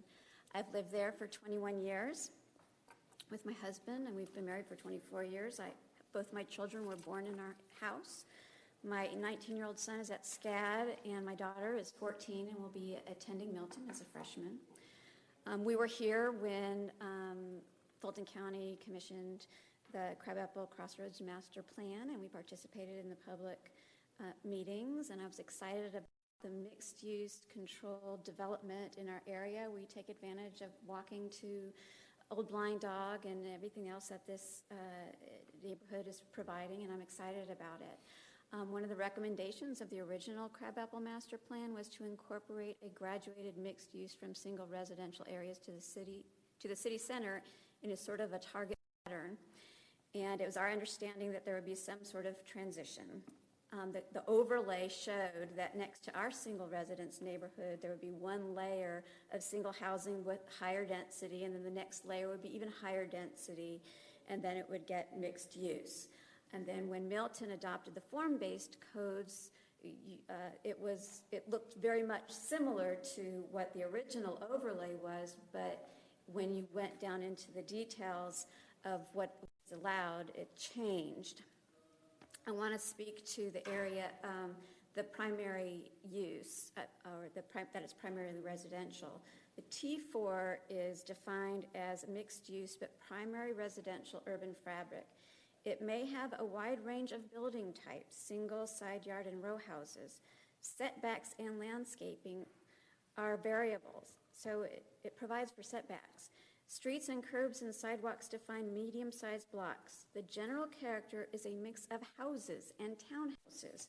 I've lived there for 21 years with my husband, and we've been married for 24 years. Both my children were born in our house. My 19-year-old son is at SCAD, and my daughter is 14 and will be attending Milton as a freshman. We were here when Fulton County commissioned the Crabapple Crossroads Master Plan, and we participated in the public meetings, and I was excited about the mixed-use controlled development in our area. We take advantage of walking to Old Blind Dog and everything else that this neighborhood is providing, and I'm excited about it. One of the recommendations of the original Crabapple Master Plan was to incorporate a graduated mixed use from single residential areas to the city center in a sort of a target pattern, and it was our understanding that there would be some sort of transition. The overlay showed that next to our single residence neighborhood, there would be one layer of single housing with higher density, and then the next layer would be even higher density, and then it would get mixed use. And then when Milton adopted the form-based codes, it looked very much similar to what the original overlay was, but when you went down into the details of what was allowed, it changed. I want to speak to the area, the primary use, that is primarily residential. The T4 is defined as mixed use, but primary residential urban fabric. It may have a wide range of building types, single, side yard, and row houses. Setbacks and landscaping are variables, so it provides for setbacks. Streets and curbs and sidewalks define medium-sized blocks. The general character is a mix of houses and townhouses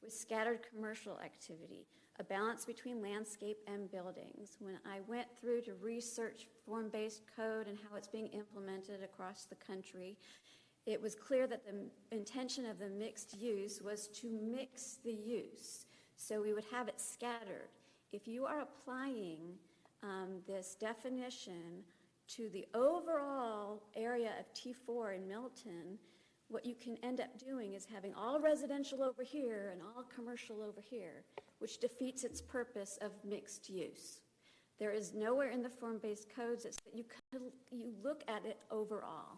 with scattered commercial activity, a balance between landscape and buildings. When I went through to research form-based code and how it's being implemented across the country, it was clear that the intention of the mixed use was to mix the use, so we would have it scattered. If you are applying this definition to the overall area of T4 in Milton, what you can end up doing is having all residential over here and all commercial over here, which defeats its purpose of mixed use. There is nowhere in the form-based codes that you look at it overall.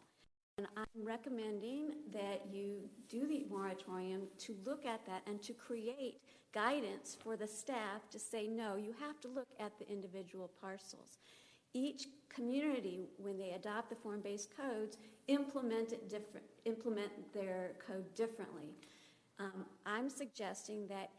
And I'm recommending that you do the moratorium to look at that and to create guidance for the staff to say, no, you have to look at the individual parcels. Each community, when they adopt the form-based codes, implement their code differently. I'm suggesting that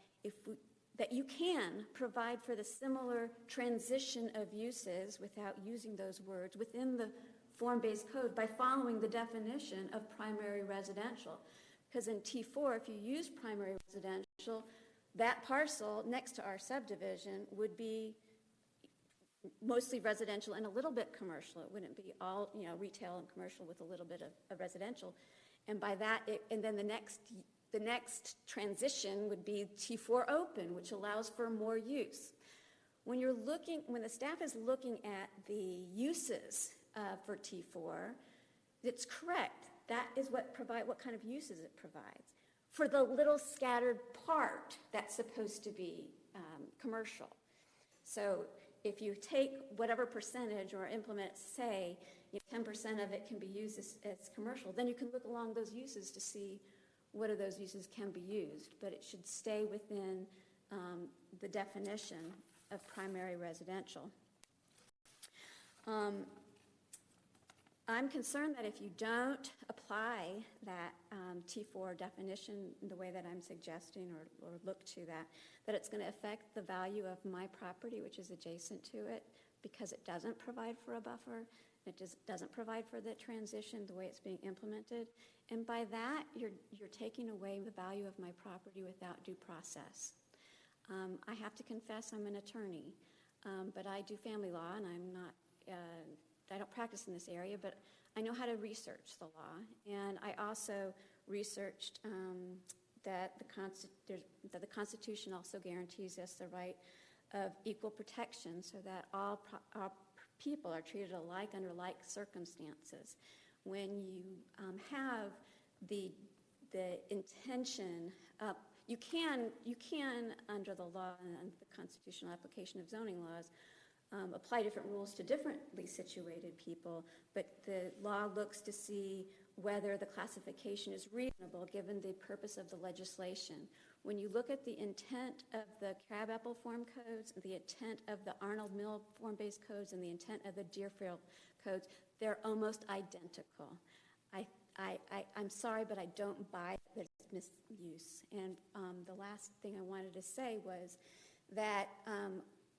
that you can provide for the similar transition of uses without using those words within the form-based code by following the definition of primary residential. Because in T4, if you use primary residential, that parcel next to our subdivision would mostly residential and a little bit commercial. It wouldn't be all, retail and commercial with a little bit of residential. And by that, and then the next transition would be T4 open, which allows for more use. When the staff is looking at the uses for T4, it's correct. That is what kind of uses it provides. For the little scattered part that's supposed to be commercial. So if you take whatever percentage or implement, say, 10% of it can be used as commercial, then you can look along those uses to see what of those uses can be used. But it should stay within the definition of primary residential. I'm concerned that if you don't apply that T4 definition the way that I'm suggesting or look to that it's going to affect the value of my property, which is adjacent to it, because it doesn't provide for a buffer. It doesn't provide for the transition the way it's being implemented. And by that, you're taking away the value of my property without due process. I have to confess I'm an attorney, but I do family law, and I don't practice in this area, but I know how to research the law. And I also researched that the Constitution also guarantees us the right of equal protection so that all people are treated alike under like circumstances. When you have the intention of, you can under the law and the constitutional application of zoning laws apply different rules to differently situated people, but the law looks to see whether the classification is reasonable given the purpose of the legislation. When you look at the intent of the Crabapple form codes, the intent of the Arnold Mill form-based codes, and the intent of the Deerfield codes, they're almost identical. I'm sorry, but I don't buy that it's misuse. And the last thing I wanted to say was that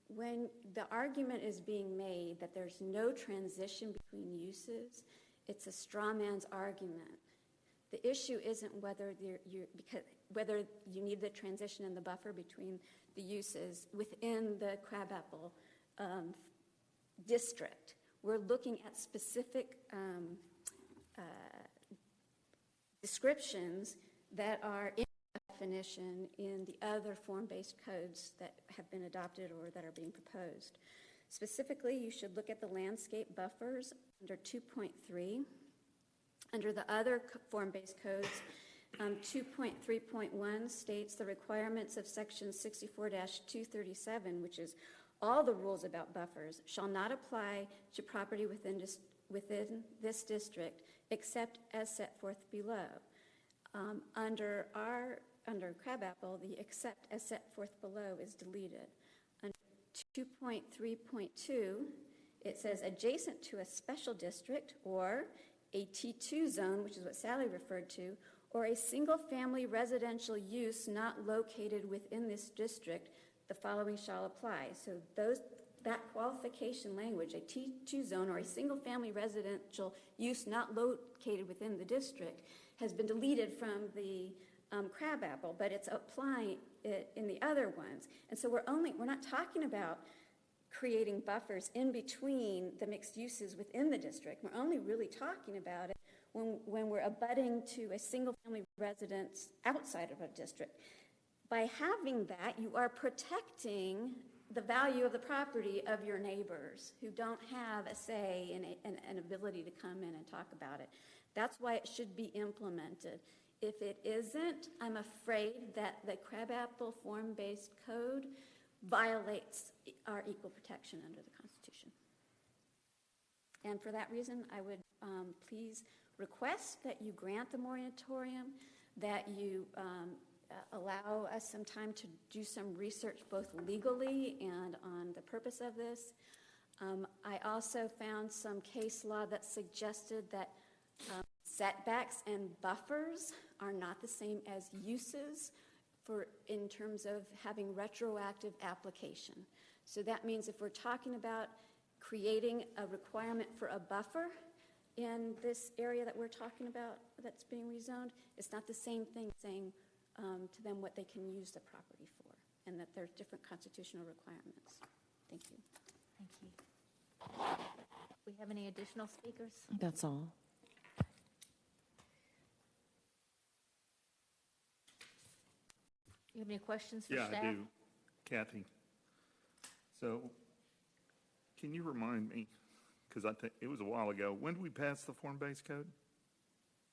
when the argument is being made that there's no transition between uses, it's a straw man's argument. The issue isn't whether you need the transition and the buffer between the uses within the Crabapple district. We're looking at specific descriptions that are in definition in the other form-based codes that have been adopted or that are being proposed. Specifically, you should look at the landscape buffers under 2.3. Under the other form-based codes, 2.3.1 states the requirements of section 64-237, which is all the rules about buffers, shall not apply to property within this district except as set forth below. Under Crabapple, the except as set forth below is deleted. Under 2.3.2, it says adjacent to a special district or a T2 zone, which is what Sally referred to, or a single-family residential use not located within this district, the following shall apply. So that qualification language, a T2 zone or a single-family residential use not located within the district, has been deleted from the Crabapple, but it's applying it in the other ones. And so we're not talking about creating buffers in between the mixed uses within the district. We're only really talking about it when we're abutting to a single-family residence outside of a district. By having that, you are protecting the value of the property of your neighbors who don't have a say and an ability to come in and talk about it. That's why it should be implemented. If it isn't, I'm afraid that the Crabapple form-based code violates our equal protection under the Constitution. And for that reason, I would please request that you grant the moratorium, that you allow us some time to do some research both legally and on the purpose of this. I also found some case law that suggested that setbacks and buffers are not the same as uses in terms of having retroactive application. So that means if we're talking about creating a requirement for a buffer in this area that we're talking about that's being rezoned, it's not the same thing saying to them what they can use the property for, and that there's different constitutional requirements. Thank you. Thank you. We have any additional speakers? That's all. You have any questions for Yeah, staff? I do. Kathy, so can you remind me, because I think it was a while ago, when did we pass the form-based code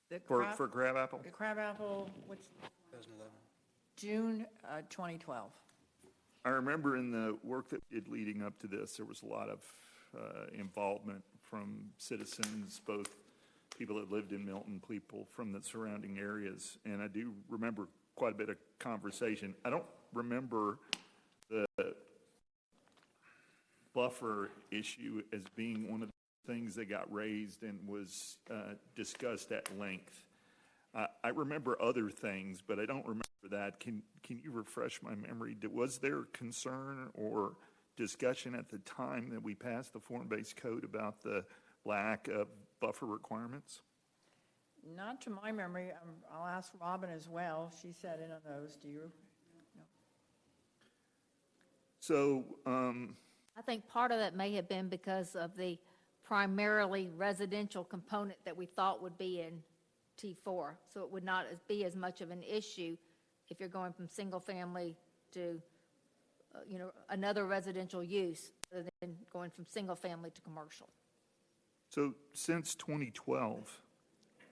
The for crab- crabapple? The crabapple, what's, 2011. June 2012. I remember in the work that we did leading up to this, there was a lot of involvement from citizens, both people that lived in Milton, people from the surrounding areas, and I do remember quite a bit of conversation. I don't remember the buffer issue as being one of the things that got raised and was discussed at length. I remember other things, but I don't remember that. Can you refresh my memory? Was there concern or discussion at the time that we passed the form-based code about the lack of buffer requirements? Not to my memory. I'll ask Robin as well. She sat in on those. Do you? No. So, I think part of that may have been because of the primarily residential component that we thought would be in T4. So it would not be as much of an issue if you're going from single family to, another residential use other than going from single family to commercial. so since 2012,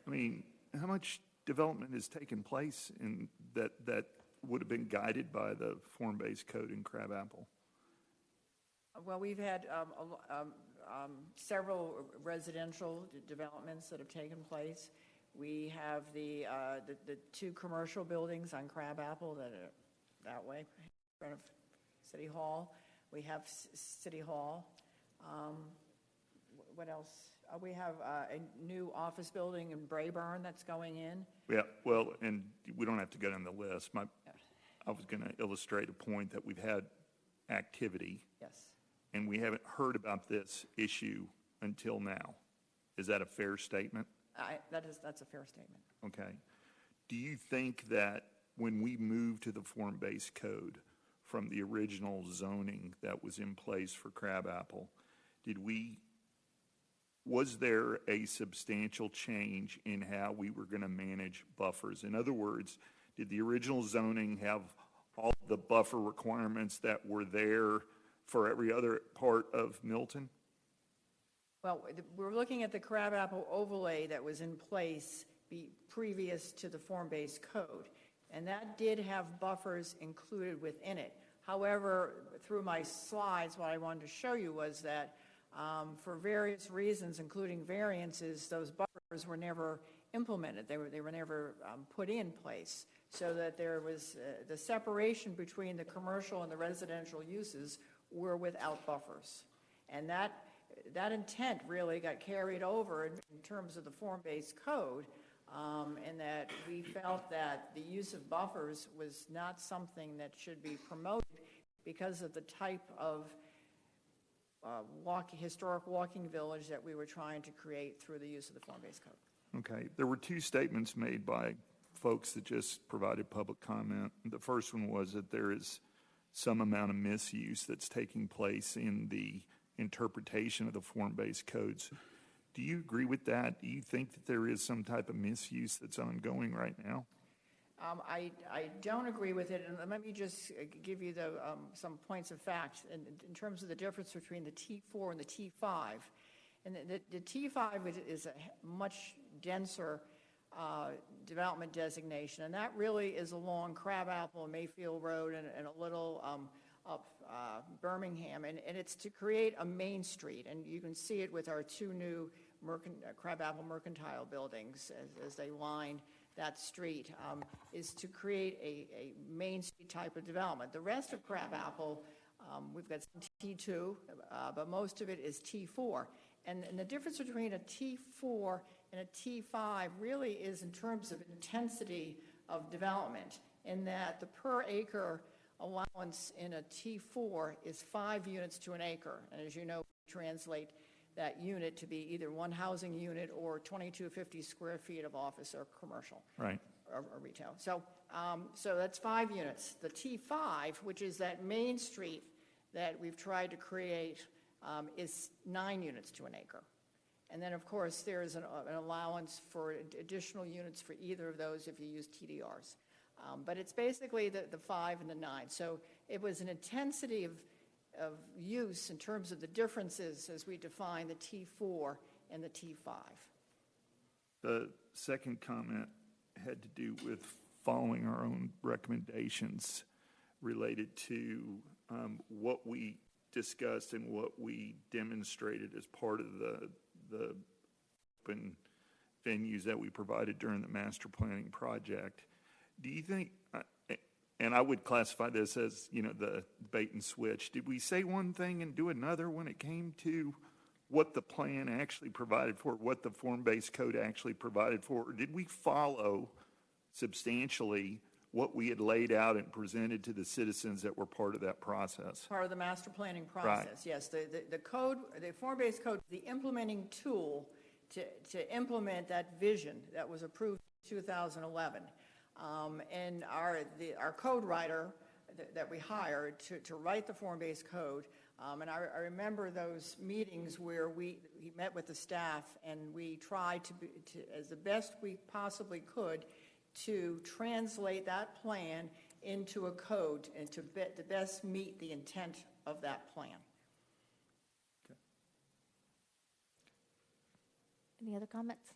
I mean, how much development has taken place in that would have been guided by the form-based code in Crabapple? Well, we've had several residential developments that have taken place. We have the two commercial buildings on Crabapple that are that way, in front of City Hall. We have City Hall. What else? We have a new office building in Brayburn that's going in. Yeah, well, and we don't have to go down the list. I was going to illustrate a point that we've had activity. Yes. And we haven't heard about this issue until now. Is that a fair statement? That's a fair statement. Okay. Do you think that when we moved to the form-based code from the original zoning that was in place for Crabapple, was there a substantial change in how we were going to manage buffers? In other words, did the original zoning have all the buffer requirements that were there for every other part of Milton? Well, we're looking at the Crabapple overlay that was in place previous to the form-based code, and that did have buffers included within it. However, through my slides, what I wanted to show you was that for various reasons, including variances, those buffers were never implemented. They were never put in place, so that there was the separation between the commercial and the residential uses were without buffers. And that intent really got carried over in terms of the form-based code, and that we felt that the use of buffers was not something that should be promoted because of the type of historic walking village that we were trying to create through the use of the form-based code. Okay. There were two statements made by folks that just provided public comment. The first one was that there is some amount of misuse that's taking place in the interpretation of the form-based codes. Do you agree with that? Do you think that there is some type of misuse that's ongoing right now? I don't agree with it, and let me just give you some points of fact in terms of the difference between the T4 and the T5. And the T5 is a much denser development designation, and that really is along Crabapple and Mayfield Road and a little up Birmingham, and it's to create a main street, and you can see it with our two new Crabapple Mercantile buildings as they line that street, is to create a main street type of development. The rest of Crabapple, we've got some T2, but most of it is T4. And the difference between a T4 and a T5 really is in terms of intensity of development, in that the per acre allowance in a T4 is 5 units to an acre. And as you know, we translate that unit to be either one housing unit or 2250 square feet of office or commercial. Right. Or retail. So that's 5 units. The T5, which is that main street that we've tried to create is 9 units to an acre. And then, of course, there is an allowance for additional units for either of those if you use TDRs. But it's basically the 5 and the 9. So it was an intensity of use in terms of the differences as we define the T4 and the T5. The second comment had to do with following our own recommendations related to what we discussed and what we demonstrated as part of the open venues that we provided during the master planning project. Do you think, and I would classify this as, the bait and switch, did we say one thing and do another when it came to what the plan actually provided for, what the form-based code actually provided for? Or did we follow substantially what we had laid out and presented to the citizens that were part of that process? Part of the master planning process, right. Yes. The code, the form-based code, the implementing tool to implement that vision that was approved in 2011. And our code writer that we hired to write the form-based code, and I remember those meetings where he met with the staff and we tried to as the best we possibly could, to translate that plan into a code and to best meet the intent of that plan. Okay. Any other comments?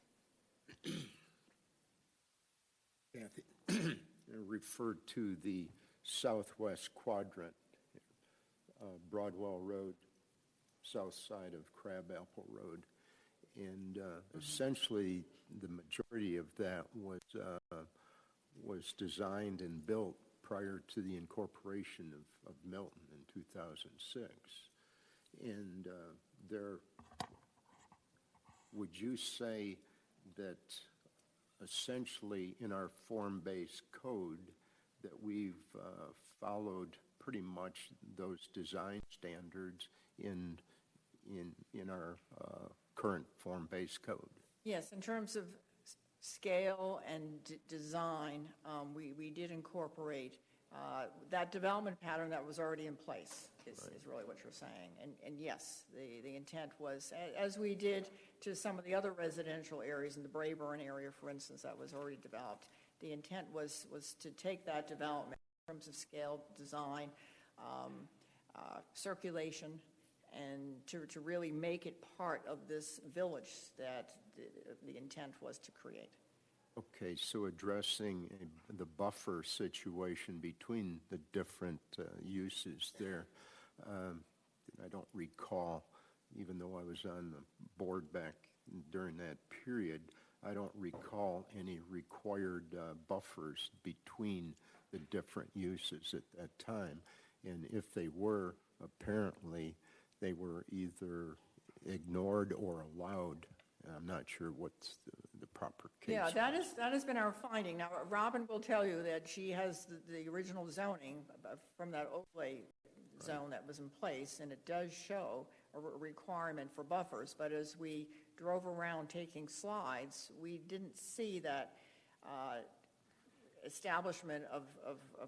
Kathy, referred to the southwest quadrant, Broadwell Road, south side of Crabapple Road, and essentially the majority of that was designed and built prior to the incorporation of Milton in 2006. And would you say that essentially in our form-based code that we've followed pretty much those design standards in our current form-based code? Yes, in terms of scale and design, we did incorporate that development pattern that was already in place is really what you're saying. And yes, the intent was, as we did to some of the other residential areas in the Brayburn area, for instance, that was already developed, the intent was to take that development in terms of scale, design, circulation, and to really make it part of this village that the intent was to create. Okay, so addressing the buffer situation between the different uses there, I don't recall, even though I was on the board back during that period, I don't recall any required buffers between the different uses at that time. And if they were, apparently, they were either ignored or allowed. I'm not sure what's the proper case. Yeah, that has been our finding. Now, Robin will tell you that she has the original zoning from that overlay zone that was in place, and it does show a requirement for buffers. But as we drove around taking slides, we didn't see that establishment of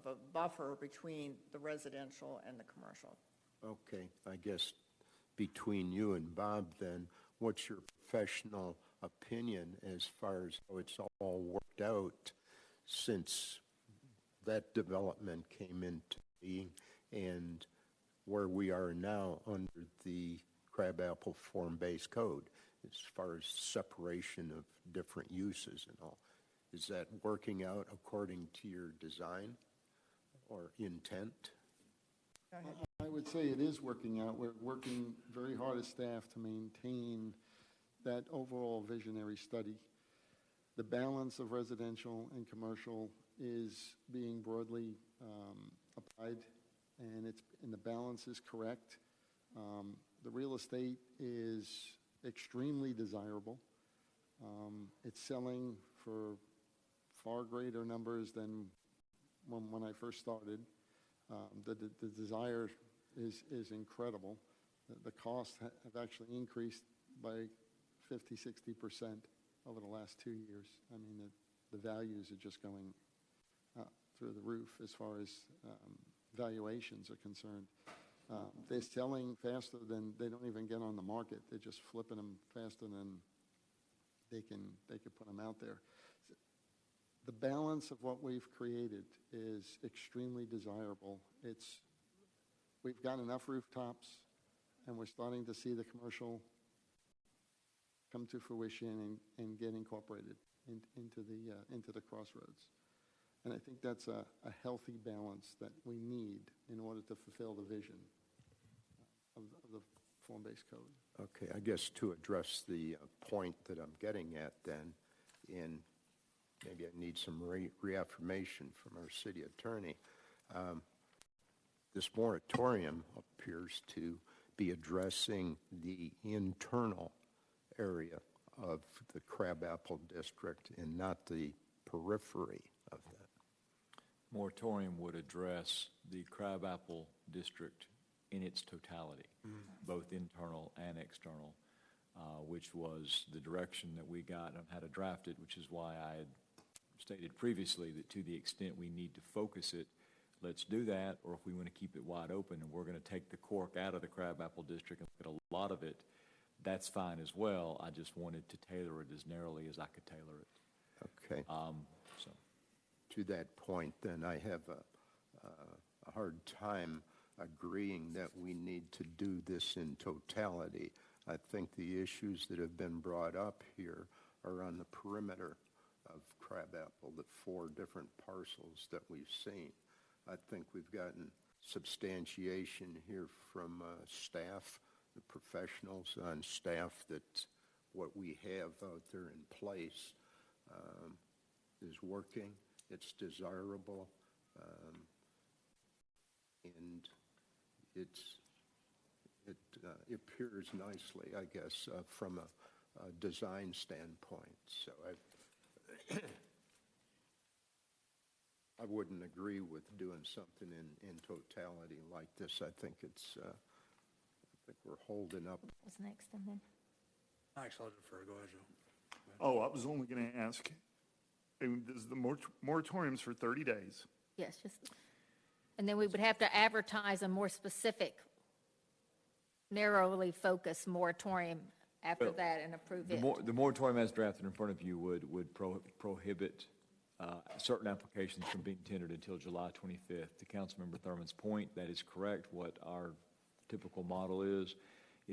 a buffer between the residential and the commercial. Okay, I guess between you and Bob then, what's your professional opinion as far as how it's all worked out since that development came into being and where we are now under the Crabapple form-based code as far as separation of different uses and all? Is that working out according to your design or intent? I would say it is working out. We're working very hard as staff to maintain that overall visionary study. The balance of residential and commercial is being broadly applied, and the balance is correct. The real estate is extremely desirable. It's selling for far greater numbers than when I first started. The desire is incredible. The costs have actually increased by 50-60% over the last 2 years. I mean, the values are just going through the roof as far as valuations are concerned. They're selling faster than, they don't even get on the market. They're just flipping them faster than they can put them out there. The balance of what we've created is extremely desirable. We've got enough rooftops, and we're starting to see the commercial come to fruition and get incorporated into the crossroads. And I think that's a healthy balance that we need in order to fulfill the vision of the form-based code. Okay, I guess to address the point that I'm getting at then, maybe I need some reaffirmation from our city attorney. This moratorium appears to be addressing the internal area of the Crabapple District and not the periphery of that. Moratorium would address the Crabapple District in its totality, both internal and external, which was the direction that we got on how to draft it, which is why I had stated previously that to the extent we need to focus it, let's do that, or if we want to keep it wide open and we're going to take the cork out of the Crabapple District and look at a lot of it, that's fine as well. I just wanted to tailor it as narrowly as I could tailor it. Okay. So. To that point, then, I have a hard time agreeing that we need to do this in totality. I think the issues that have been brought up here are on the perimeter of Crabapple, the 4 different parcels that we've seen. I think we've gotten substantiation here from staff, the professionals on staff, that what we have out there in place is working. It's desirable, and it appears nicely, I guess, from a design standpoint. So I wouldn't agree with doing something in totality like this. I think we're holding up. What's next, and then? Actually, I'll defer. Go ahead, Joe. Oh, I was only going to ask, does the moratorium's for 30 days? Yes, and then we would have to advertise a more specific, narrowly focused moratorium after that and approve it. The moratorium as drafted in front of you would prohibit certain applications from being tendered until July 25th. To Councilmember Thurman's point, that is correct. What our typical model is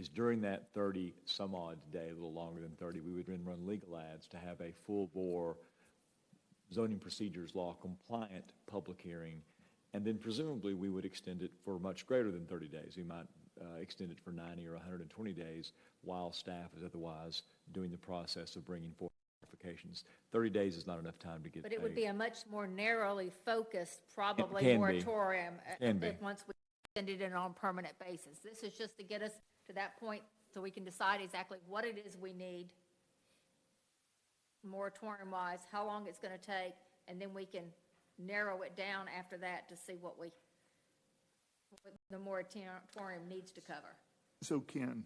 during that 30 some odd day, a little longer than 30, we would then run legal ads to have a full bore zoning procedures law compliant public hearing, and then presumably we would extend it for much greater than 30 days. We might extend it for 90 or 120 days while staff is otherwise doing the process of bringing forth clarifications. 30 days is not enough time to get. But it would be a much more narrowly focused, probably moratorium if once we extended it on a permanent basis. This is just to get us to that point so we can decide exactly what it is we need moratorium-wise, how long it's going to take, and then we can narrow it down after that to see what the moratorium needs to cover. So Ken,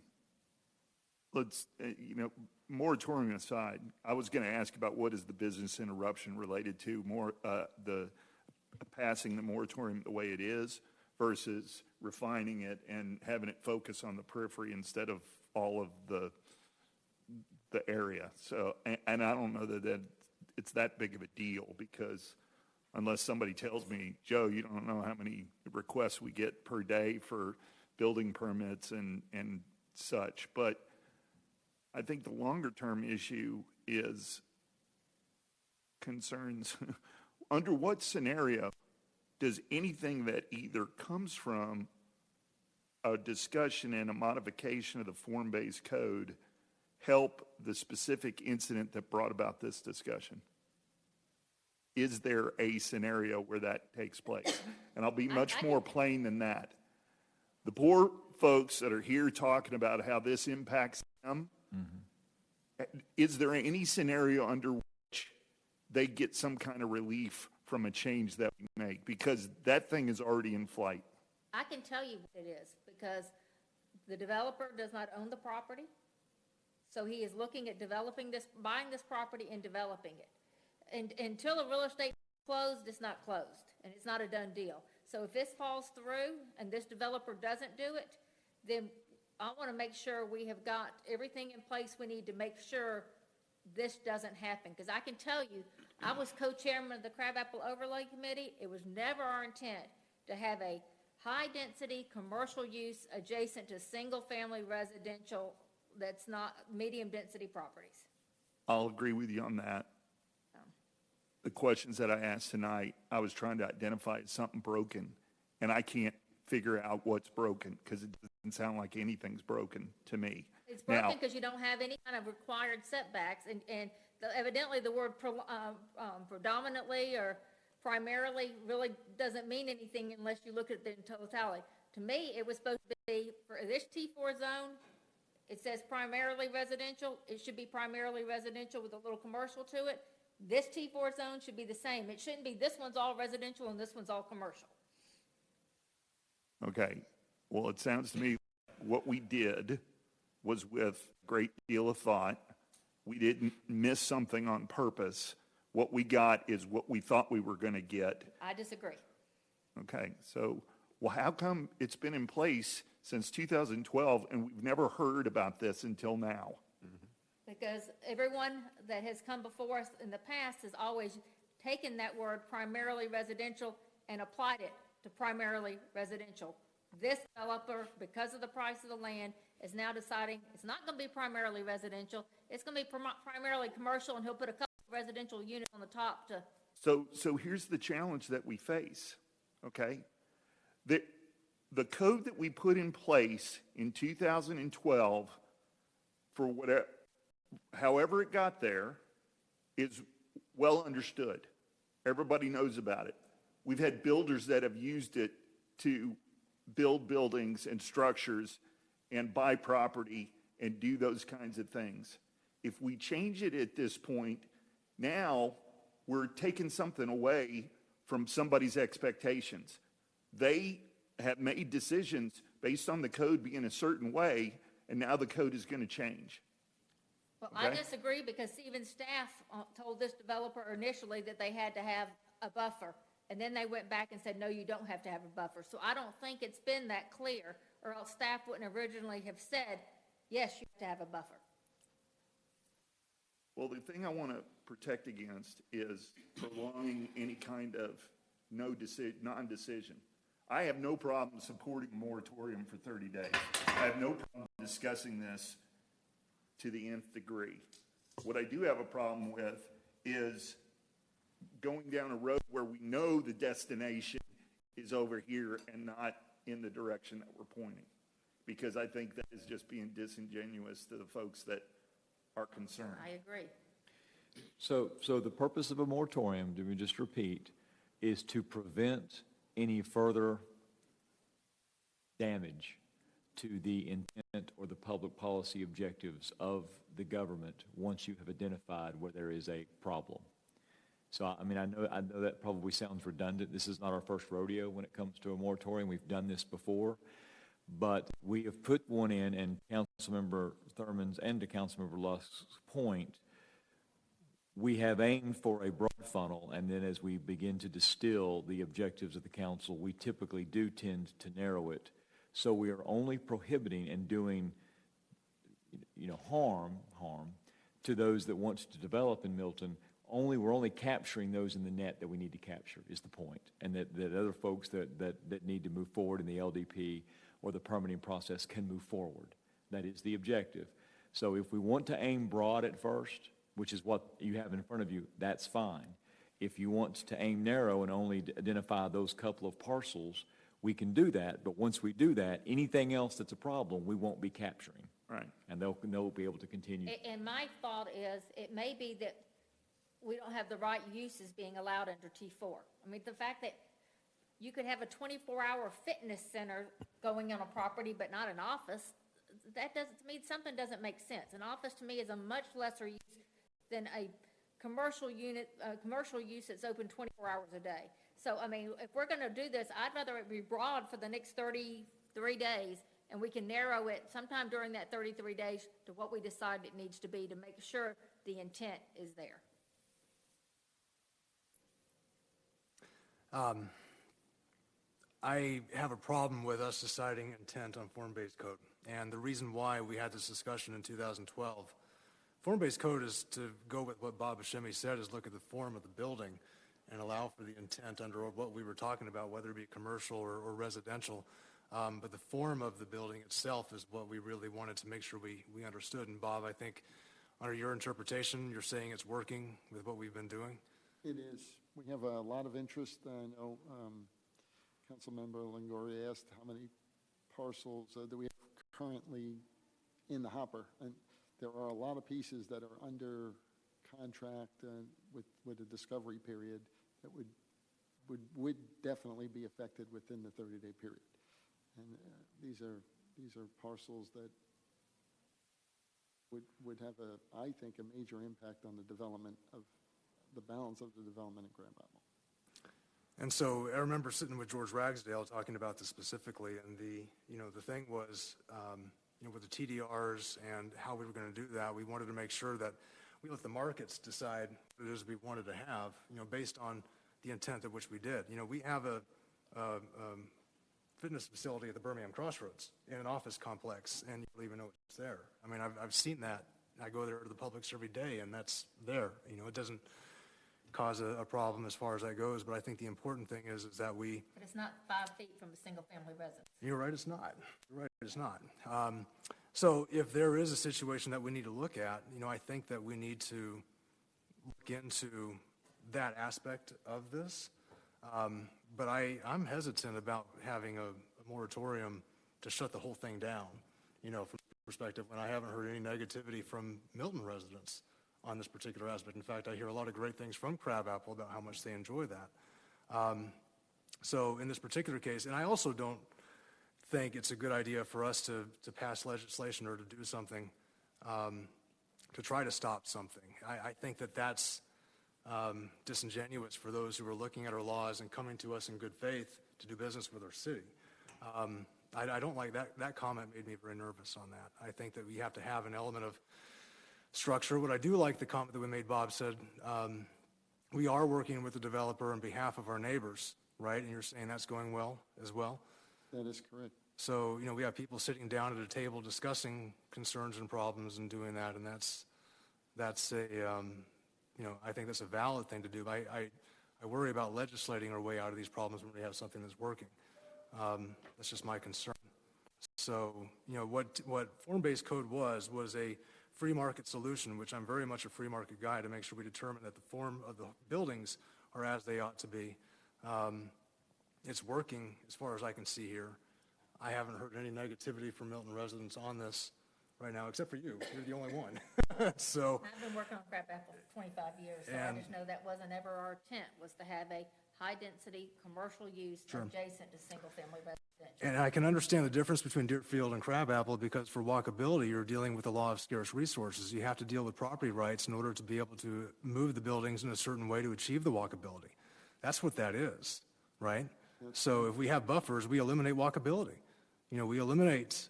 let's, moratorium aside, I was going to ask about what is the business interruption related to the passing the moratorium the way it is versus refining it and having it focus on the periphery instead of all of the area. So, and I don't know that it's that big of a deal, because unless somebody tells me, Joe, you don't know how many requests we get per day for building permits and such. But I think the longer term issue is concerns under what scenario does anything that either comes from a discussion and a modification of the form-based code help the specific incident that brought about this discussion? Is there a scenario where that takes place? And I'll be much more plain than that. The poor folks that are here talking about how this impacts them, is there any scenario under which they get some kind of relief from a change that we make? Because that thing is already in flight. I can tell you what it is, because the developer does not own the property. So he is looking at developing this, buying this property and developing it. And until a real estate is closed, it's not closed, and it's not a done deal. So if this falls through and this developer doesn't do it, then I want to make sure we have got everything in place we need to make sure this doesn't happen. Because I can tell you, I was co-chairman of the Crabapple Overlay Committee. It was never our intent to have a high-density commercial use adjacent to single-family residential that's not medium-density properties. I'll agree with you on that. The questions that I asked tonight, I was trying to identify something broken, and I can't figure out what's broken because it doesn't sound like anything's broken to me. It's broken because you don't have any kind of required setbacks, and evidently the word predominantly or primarily really doesn't mean anything unless you look at the totality. To me, it was supposed to be, for this T4 zone, it says primarily residential. It should be primarily residential with a little commercial to it. This T4 zone should be the same. It shouldn't be this one's all residential and this one's all commercial. Okay. Well, it sounds to me what we did was with a great deal of thought. We didn't miss something on purpose. What we got is what we thought we were going to get. I disagree. Okay. So, well, how come it's been in place since 2012 and we've never heard about this until now? Because everyone that has come before us in the past has always taken that word primarily residential and applied it to primarily residential. This developer, because of the price of the land, is now deciding it's not going to be primarily residential. It's going to be primarily commercial, and he'll put a couple of residential units on the top to. So here's the challenge that we face, okay? The code that we put in place in 2012 for whatever, however it got there, is well understood. Everybody knows about it. We've had builders that have used it to build buildings and structures and buy property and do those kinds of things. If we change it at this point, now we're taking something away from somebody's expectations. They have made decisions based on the code being a certain way, and now the code is going to change. Well, Okay. I disagree because even staff told this developer initially that they had to have a buffer. And then they went back and said, no, you don't have to have a buffer. So I don't think it's been that clear, or else staff wouldn't originally have said, yes, you have to have a buffer. Well, the thing I want to protect against is prolonging any kind of non-decision. I have no problem supporting a moratorium for 30 days. I have no problem discussing this to the nth degree. What I do have a problem with is going down a road where we know the destination is over here and not in the direction that we're pointing. Because I think that is just being disingenuous to the folks that are concerned. I agree. So the purpose of a moratorium, let me just repeat, is to prevent any further damage to the intent or the public policy objectives of the government once you have identified where there is a problem. So, I mean, I know that probably sounds redundant. This is not our first rodeo when it comes to a moratorium. We've done this before. But we have put one in, and Councilmember Thurman's and to Councilmember Lusk's point, we have aimed for a broad funnel, and then as we begin to distill the objectives of the council, we typically do tend to narrow it. So we are only prohibiting and doing, harm to those that want to develop in Milton. We're only capturing those in the net that we need to capture is the point. And that other folks that need to move forward in the LDP or the permitting process can move forward. That is the objective. So if we want to aim broad at first, which is what you have in front of you, that's fine. If you want to aim narrow and only identify those couple of parcels, we can do that. But once we do that, anything else that's a problem, we won't be capturing. Right. And they'll be able to continue. And my thought is, it may be that we don't have the right uses being allowed under T4. I mean, the fact that you could have a 24-hour fitness center going on a property, but not an office, that doesn't, to me, something doesn't make sense. An office to me is a much lesser use than a commercial unit, commercial use that's open 24 hours a day. So, I mean, if we're going to do this, I'd rather it be broad for the next 33 days, and we can narrow it sometime during that 33 days to what we decide it needs to be to make sure the intent is there. I have a problem with us deciding intent on form-based code. And the reason why we had this discussion in 2012, form-based code is to go with what Bob Buscemi said, is look at the form of the building and allow for the intent under what we were talking about, whether it be commercial or residential. But the form of the building itself is what we really wanted to make sure we understood. And Bob, I think under your interpretation, you're saying it's working with what we've been doing? It is. We have a lot of interest. I know Councilmember Longoria asked how many parcels do we have currently in the hopper. And there are a lot of pieces that are under contract with a discovery period that would definitely be affected within the 30-day period. And these are parcels that would have I think, a major impact on the development of the balance of the development in Grand Apple. And so I remember sitting with George Ragsdale talking about this specifically, and the thing was, with the TDRs and how we were going to do that, we wanted to make sure that we let the markets decide what it is we wanted to have, based on the intent of which we did. We have a fitness facility at the Birmingham Crossroads in an office complex, and you don't even know it's there. I mean, I've seen that. I go there to the Publix every day, and that's there. It doesn't cause a problem as far as that goes, but I think the important thing is that we... But it's not 5 feet from a single-family residence. You're right, it's not. You're right, it's not. So if there is a situation that we need to look at, I think that we need to look into that aspect of this. But I'm hesitant about having a moratorium to shut the whole thing down, from the perspective when I haven't heard any negativity from Milton residents on this particular aspect. In fact, I hear a lot of great things from Crabapple about how much they enjoy that. So in this particular case, and I also don't think it's a good idea for us to pass legislation or to do something to try to stop something. I think that's disingenuous for those who are looking at our laws and coming to us in good faith to do business with our city. I don't like that. That comment made me very nervous on that. I think that we have to have an element of structure. What I do like the comment that we made, Bob said, we are working with the developer on behalf of our neighbors, right? And you're saying that's going well as well? That is correct. So, we have people sitting down at a table discussing concerns and problems and doing that, and that's I think that's a valid thing to do. I worry about legislating our way out of these problems when we have something that's working. That's just my concern. So, what form-based code was a free market solution, which I'm very much a free market guy, to make sure we determine that the form of the buildings are as they ought to be. It's working as far as I can see here. I haven't heard any negativity from Milton residents on this right now, except for you. You're the only one. So I've been working on Crabapple for 25 years, so I just know that wasn't ever our intent, was to have a high-density commercial use adjacent to single-family residential. And I can understand the difference between Deerfield and Crabapple, because for walkability, you're dealing with the law of scarce resources. You have to deal with property rights in order to be able to move the buildings in a certain way to achieve the walkability. That's what that is, right? So if we have buffers, we eliminate walkability. We eliminate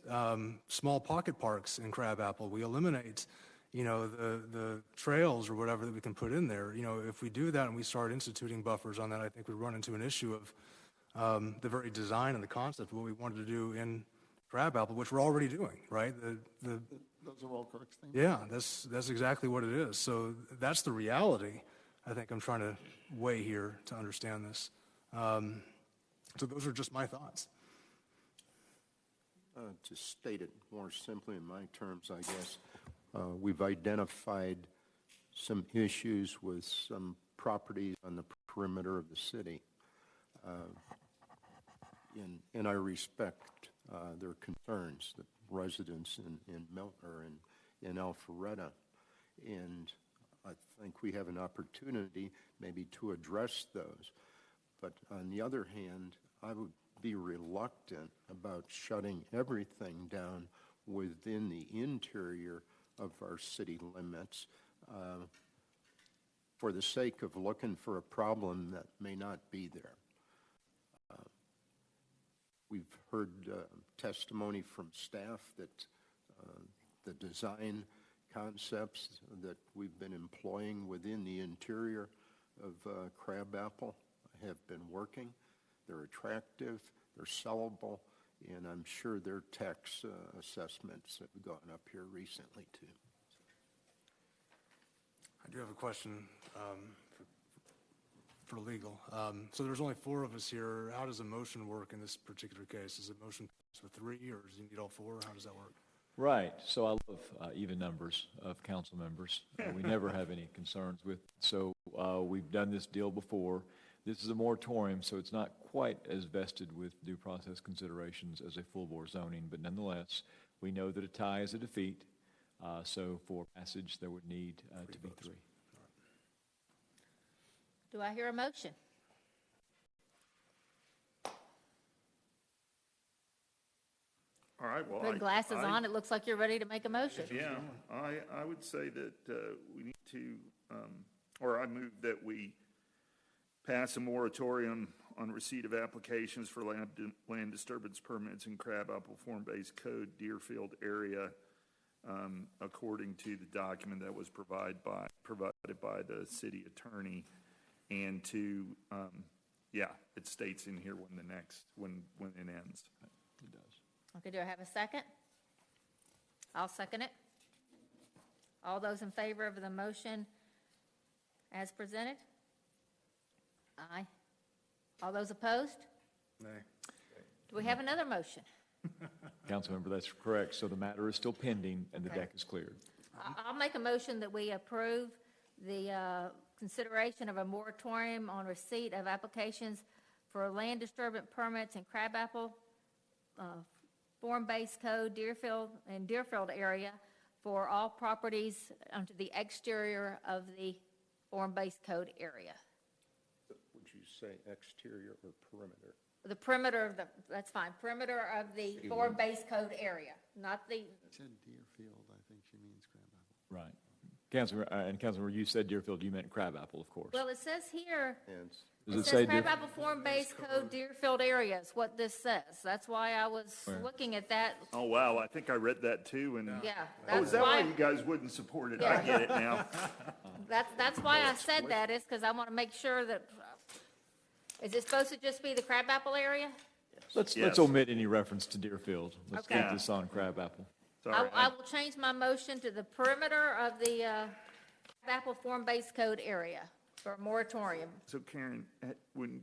small pocket parks in Crabapple. We eliminate, the trails or whatever that we can put in there. If we do that and we start instituting buffers on that, I think we run into an issue of the very design and the concept of what we wanted to do in Crabapple, which we're already doing, right? Those are all correct things. Yeah, that's exactly what it is. So that's the reality I think I'm trying to weigh here to understand this. So those are just my thoughts. To state it more simply in my terms, I guess, we've identified some issues with some properties on the perimeter of the city. And I respect their concerns, the residents in Milton or in Alpharetta. And I think we have an opportunity maybe to address those. But on the other hand, I would be reluctant about shutting everything down within the interior of our city limits for the sake of looking for a problem that may not be there. We've heard testimony from staff that the design concepts that we've been employing within the interior of Crabapple have been working. They're attractive. they're sellable, and I'm sure their tax assessments have gone up here recently too. I do have a question for legal. So there's only 4 of us here. How does a motion work in this particular case? Is a motion passed with 3, or does you need all 4? How does that work? Right. So I love even numbers of council members. We never have any concerns with. So we've done this deal before. This is a moratorium, so it's not quite as vested with due process considerations as a full board zoning, but nonetheless, we know that a tie is a defeat. So for passage, there would need to be 3. Do I hear a motion? All right, well, Put glasses on, it looks like you're ready to make a motion. Yeah, I would say that we need to, or I move that we pass a moratorium on receipt of applications for land disturbance permits in Crabapple Form-Based Code Deerfield area, according to the document that was provided by the city attorney, and to, it states in here when it ends. It does. Okay, do I have a second? I'll second it. All those in favor of the motion as presented? Aye. All those opposed? Nay. Do we have another motion? Councilmember, that's correct. So the matter is still pending and the deck is cleared. I'll make a motion that we approve the consideration of a moratorium on receipt of applications for land disturbance permits in Crabapple Form-Based Code Deerfield area for all properties onto the exterior of the Form-Based Code area. Would you say exterior or perimeter? The perimeter of that's fine, perimeter of the Form-Based Code area, not the, Said Deerfield, I think she means Crabapple. Right. Councilmember, you said Deerfield, you meant Crabapple, of course. well, it says here, Does it it say says Crabapple Form-Based Code Deerfield area is what this says. That's why I was Where? looking at that. Oh, wow, I think I read that too, and, Yeah, oh, is that's that why why, you guys wouldn't support it? I Yeah. get it now. that's why I said that, is because I want to make sure that, is it supposed to just be the Crabapple area? Let's Yes. omit any reference to Deerfield. Let's Okay. keep this on Crabapple. Sorry, I will change my motion to the perimeter of the Crabapple Form-Based Code area for a moratorium. So Karen, when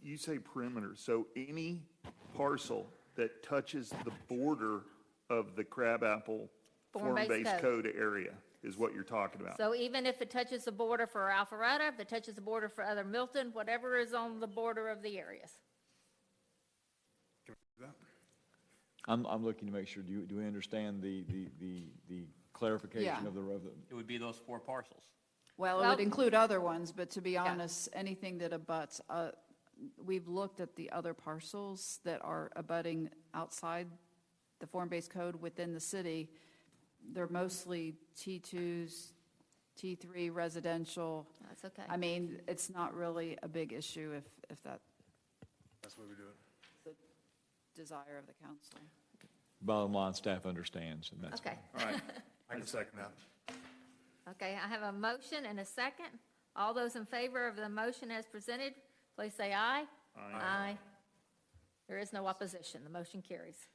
you say perimeter, so any parcel that touches the border of the Crabapple Form-based Form-Based code. Code area is what you're talking about? So even if it touches the border for Alpharetta, if it touches the border for other Milton, whatever is on the border of the areas. Can we do that? I'm looking to make sure, do we understand the clarification Yeah. of the road? It would be those 4 parcels. Well, it Well- would include other ones, but to be honest, anything that abuts, we've looked at the other parcels that are abutting outside the form-based code within the city. They're mostly T2s, T3 residential. That's okay. I mean, it's not really a big issue if that's That's the way we do it. the desire of the council. Bottom line, staff understands, and that's Okay, All right, I can second that. okay, I have a motion and a second. All those in favor of the motion as presented, please say aye. Aye. There is no opposition. The motion carries.